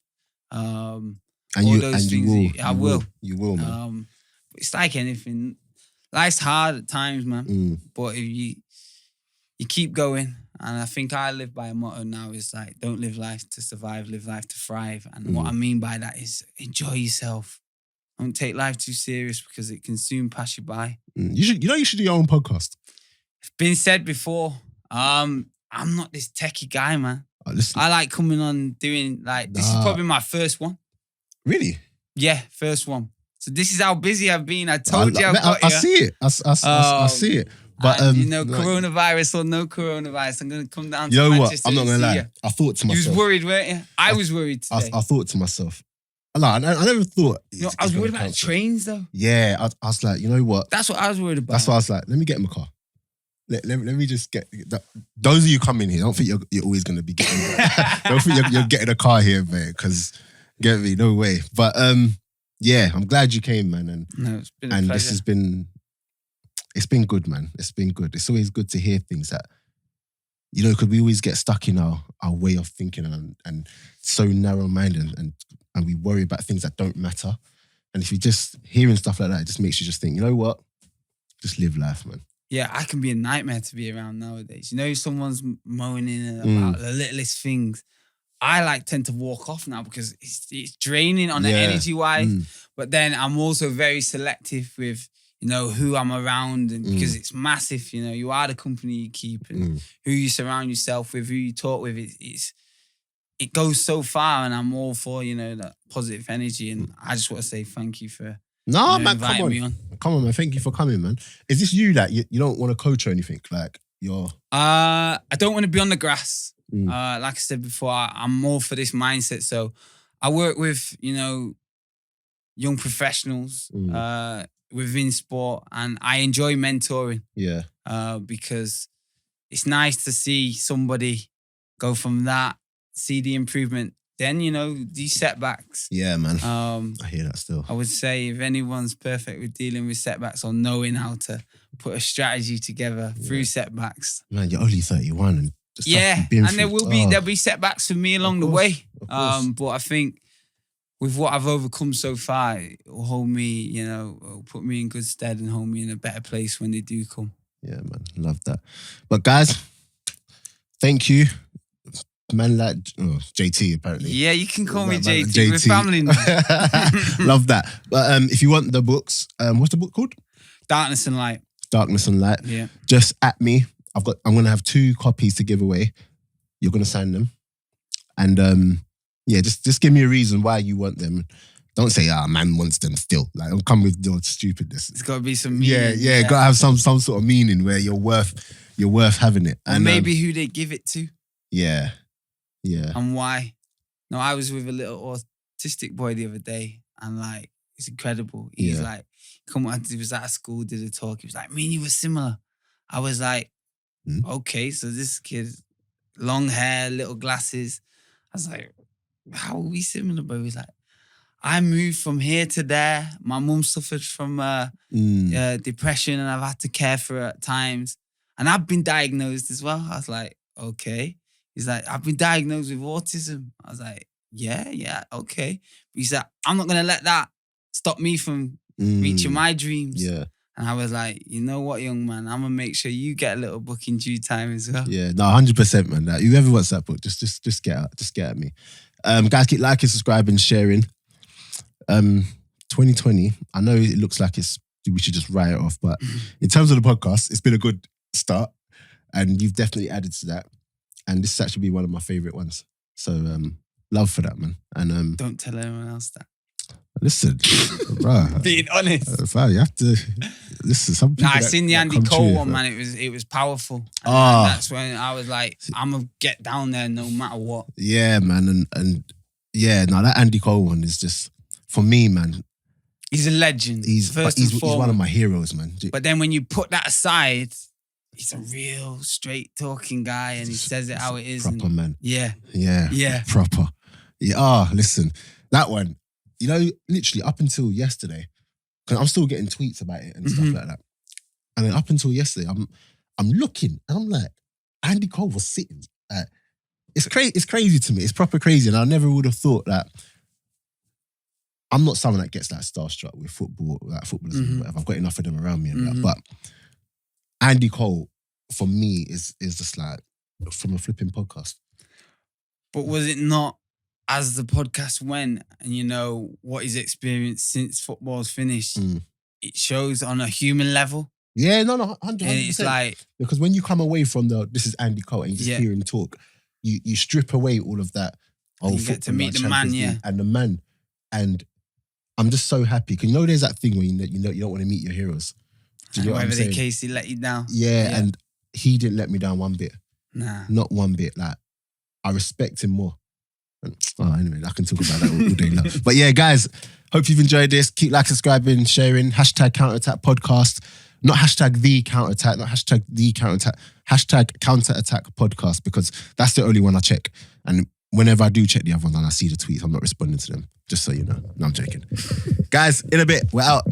And all you those and things. you will. You will, man. It's like anything. Life's hard at times, man. But if you keep going, and I think I live by a motto now is like, don't live life to survive, live life to thrive. And what I mean by that is enjoy yourself. Don't take life too serious because it can soon pass you by. You should do your own podcast. It's been said before. I'm not this techie guy, man. Listen. I like coming on doing like, this is probably my first one. Really? Yeah, first one. So this is how busy I've been. I told you I've got I you. see it. I see it. But you know, coronavirus or no coronavirus, I'm gonna come down to you know Manchester. what? I'm not gonna lie. You. I thought to myself. You was worried, weren't you? I was worried today. I thought to myself. I never thought. You know, I was worried about the trains though. Yeah, I was like, you know what? That's what I was worried about. That's why I was like, let me get in my car. Let me just get that. Those of you coming here, don't think you're always gonna be getting. Don't think you're getting a car here, mate. Because get me, no way. But yeah, I'm glad you came, man. And no, it's been a pleasure. This has been. It's been good, man. It's been good. It's always good to hear things that, you know, because we always get stuck in our way of thinking and so narrow-minded and we worry about things that don't matter. And if you just hearing stuff like that, it just makes you just think, you know what? Just live life, man. Yeah, I can be a nightmare to be around nowadays. You know, if someone's moaning about the littlest things, I tend to walk off now because it's draining on the energy-wise. But then I'm also very selective with, you know, who I'm around, and because it's massive, you know, you are the company you keep and who you surround yourself with, who you talk with, it goes so far, and I'm all for, you know, that positive energy. And I just want to say thank you for inviting me on. Come on, man. Thank you for coming, man. Is this you that you don't want to coach or anything? Like you're... I don't want to be on the grass. Like I said before, I'm more for this mindset. So I work with, you know, young professionals, within sport, and I enjoy mentoring. Yeah. Because it's nice to see somebody go from that, see the improvement, then, you know, these setbacks. Yeah, man. I hear that still. I would say if anyone's perfect with dealing with setbacks or knowing how to put a strategy together through setbacks. Man, you're only 31 and the stuff yeah, you've been and through. there'll be setbacks for me along the way. Of But I think with what I've overcome so far, it will hold me, you know, it'll put me in good stead and hold me in a better place when they do come. Yeah, man. Love that. But guys, thank you. Man like JT, apparently. Yeah, you can call me JT. We're family now. Love that. But if you want the books, what's the book called? Darkness and Light. Darkness and Light. Yeah. Just at me. I'm gonna have 2 copies to give away. You're gonna sign them. And yeah, just give me a reason why you want them. Don't say, man wants them still. Like, don't come with your stupidness. It's got to be some meaning. Yeah. Got to have some sort of meaning where you're worth having it. And maybe who they give it to. Yeah. And why. No, I was with a little autistic boy the other day, and like, it's incredible. He's like, come on, he was at school, did a talk. He was like, me and you were similar. I was like, okay, so this kid, long hair, little glasses. I was like, how are we similar, bro? He's like, I moved from here to there. My mum suffered from depression, and I've had to care for her at times. And I've been diagnosed as well. I was like, okay. He's like, I've been diagnosed with autism. I was like, yeah, okay. But he's like, I'm not going to let that stop me from reaching my dreams. Yeah. And I was like, you know what, young man, I'm going to make sure you get a little book in due time as well. Yeah, no, 100%, man. That whoever wants that book, just get at me. Guys, keep liking, subscribing, sharing. 2020, I know it looks like we should just write it off, but in terms of the podcast, it's been a good start, and you've definitely added to that. And this is actually one of my favourite ones. So love for that, man. And don't tell anyone else that. Listen, bro. Being honest. You have to listen. Some people I seen the Andy Cole one, man. It was powerful. And that's when I was like, I'm gonna get down there no matter what. Yeah, man. And yeah, no, that Andy Cole one is just, for me, man. He's a legend. He's one of my heroes, man. But then when you put that aside, he's a real straight talking guy, and he says it how it is. Proper, man. Yeah. Proper. Yeah. Listen, that one. You know, literally up until yesterday, because I'm still getting tweets about it and stuff like that. And then up until yesterday, I'm looking and I'm like, Andy Cole was sitting. It's crazy to me. It's proper crazy, and I never would have thought that. I'm not someone that gets like starstruck with football, like footballers and whatever. I've got enough of them around me and that. But Andy Cole, for me, is just like from a flipping podcast. But was it not? As the podcast went, and you know what he's experienced since football's finished, it shows on a human level. Yeah, no, 100%. And it's like, because when you come away from this is Andy Cole, and you just hear him talk, you strip away all of that. Oh, you get to meet the man, and the man, and I'm just so happy because you know there's that thing where you don't want to meet your heroes. Do you know what I'm saying? Whatever the case, he let you down. Yeah, and he didn't let me down one bit. Nah, not one bit. Like I respect him more. Anyway, I can talk about that all day long. But yeah, guys, hope you've enjoyed this. Keep subscribing, sharing. #Counterattack Podcast. Not #the Counterattack, not #the Counterattack. #Counterattack Podcast, because that's the only one I check. And whenever I do check the other one and I see the tweets, I'm not responding to them. Just so you know. No, I'm joking. Guys, in a bit, we're out.